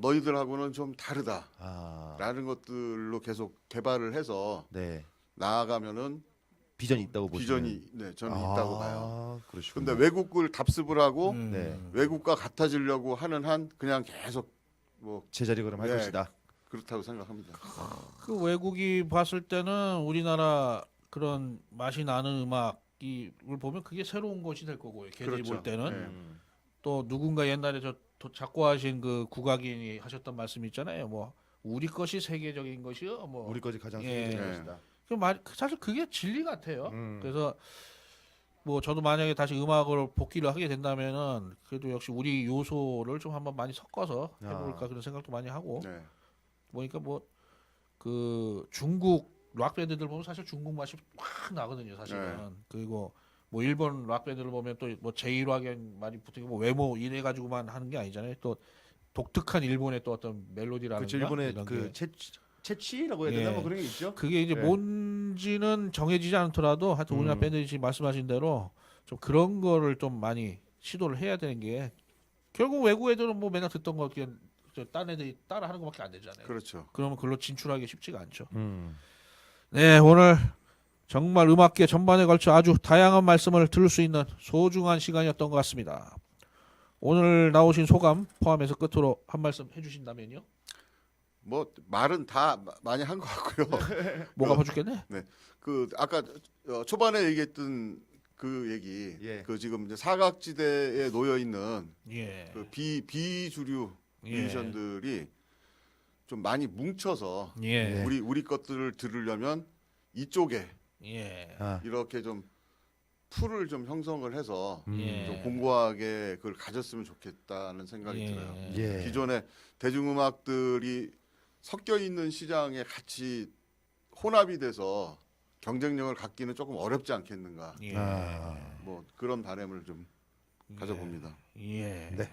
너희들하고는 좀 다르다라는 아. 것들로 계속 개발을 해서 네. 나아가면은 비전이 있다고 보시는. 비전이 네, 저는 있다고 봐요. 그러시군요. 근데 외국을 답습을 하고 네. 외국과 같아지려고 하는 한 그냥 계속 뭐 제자리 걸음 할 네. 것이다. 그렇다고 생각합니다. 그 외국이 봤을 때는 우리나라 그런 맛이 나는 음악을 보면 그게 새로운 것이 될 거고요. 걔들이 그렇죠. 볼 때는 네. 또 누군가 옛날에 저 작고하신 그 국악인이 하셨던 말씀 있잖아요. 뭐 우리 것이 세계적인 것이요. 뭐 우리 것이 가장 예. 세계적인 네. 것이다. 사실 그게 진리 같아요. 음. 그래서 뭐 저도 만약에 다시 음악을 복귀를 하게 된다면은 그래도 역시 우리 요소를 좀 한번 많이 섞어서 해볼까 그런 생각도 많이 하고 네. 보니까 뭐 그 중국 락 밴드들 보면 사실 중국 맛이 확 나거든요, 사실은. 네. 그리고 뭐 일본 락 밴드를 보면 또 뭐 제이락의 말이 붙고 뭐 외모 이래 가지고만 하는 게 아니잖아요. 또 독특한 일본의 또 어떤 멜로디라든가 그렇죠. 일본의 이런 그 게 채취라고 해야 되나 예. 뭐 그런 게 있죠. 그게 이제 네. 뭔지는 정해지지 않더라도 하여튼 우리나라 밴드들이 지금 말씀하신 대로 좀 그런 거를 좀 많이 시도를 해야 되는 게 결국 외국 애들은 뭐 맨날 듣던 거 그냥 딴 애들이 따라하는 것밖에 안 되잖아요. 그렇죠. 그러면 그걸로 진출하기 쉽지가 않죠. 음. 네, 오늘 정말 음악계 전반에 걸쳐 아주 다양한 말씀을 들을 수 있는 소중한 시간이었던 것 같습니다. 오늘 나오신 소감 포함해서 끝으로 한 말씀 해주신다면요? 뭐 말은 다 많이 한 것 같고요. 뭐가 봐주겠네. 그 아까 초반에 얘기했던 그 얘기, 예. 그 지금 이제 사각지대에 놓여 있는 예. 그 비주류 예. 뮤지션들이 좀 많이 뭉쳐서 예. 우리 것들을 들으려면 이쪽에 예. 아, 이렇게 좀 풀을 좀 형성을 해서 예. 좀 공고하게 그걸 가졌으면 좋겠다는 생각이 예. 들어요. 예. 기존의 대중음악들이 섞여 있는 시장에 같이 혼합이 돼서 경쟁력을 갖기는 조금 어렵지 않겠는가. 예. 뭐 그런 바람을 좀 가져봅니다. 예. 네.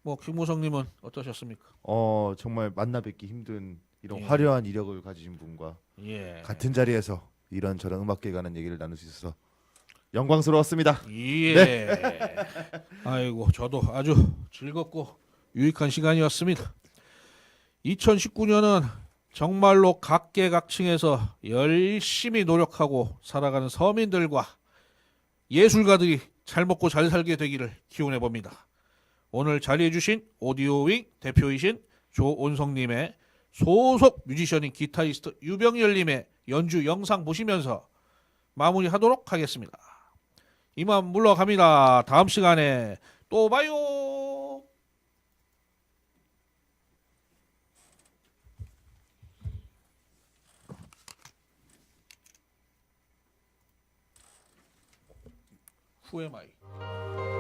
뭐 김무성님은 어떠셨습니까? 정말 만나 뵙기 힘든 이런 예. 화려한 이력을 가지신 분과 예. 같은 자리에서 이런저런 음악계에 관한 얘기를 나눌 수 있어서 영광스러웠습니다. 예. 네. 아이고 저도 아주 즐겁고 유익한 시간이었습니다. 2019년은 정말로 각계각층에서 열심히 노력하고 살아가는 서민들과 예술가들이 잘 먹고 잘 살게 되기를 기원해 봅니다. 오늘 자리해 주신 오디오윙 대표이신 조온성님의 소속 뮤지션인 기타리스트 유병열님의 연주 영상 보시면서 마무리하도록 하겠습니다. 이만 물러갑니다. 다음 시간에 또 봐요. Who am I?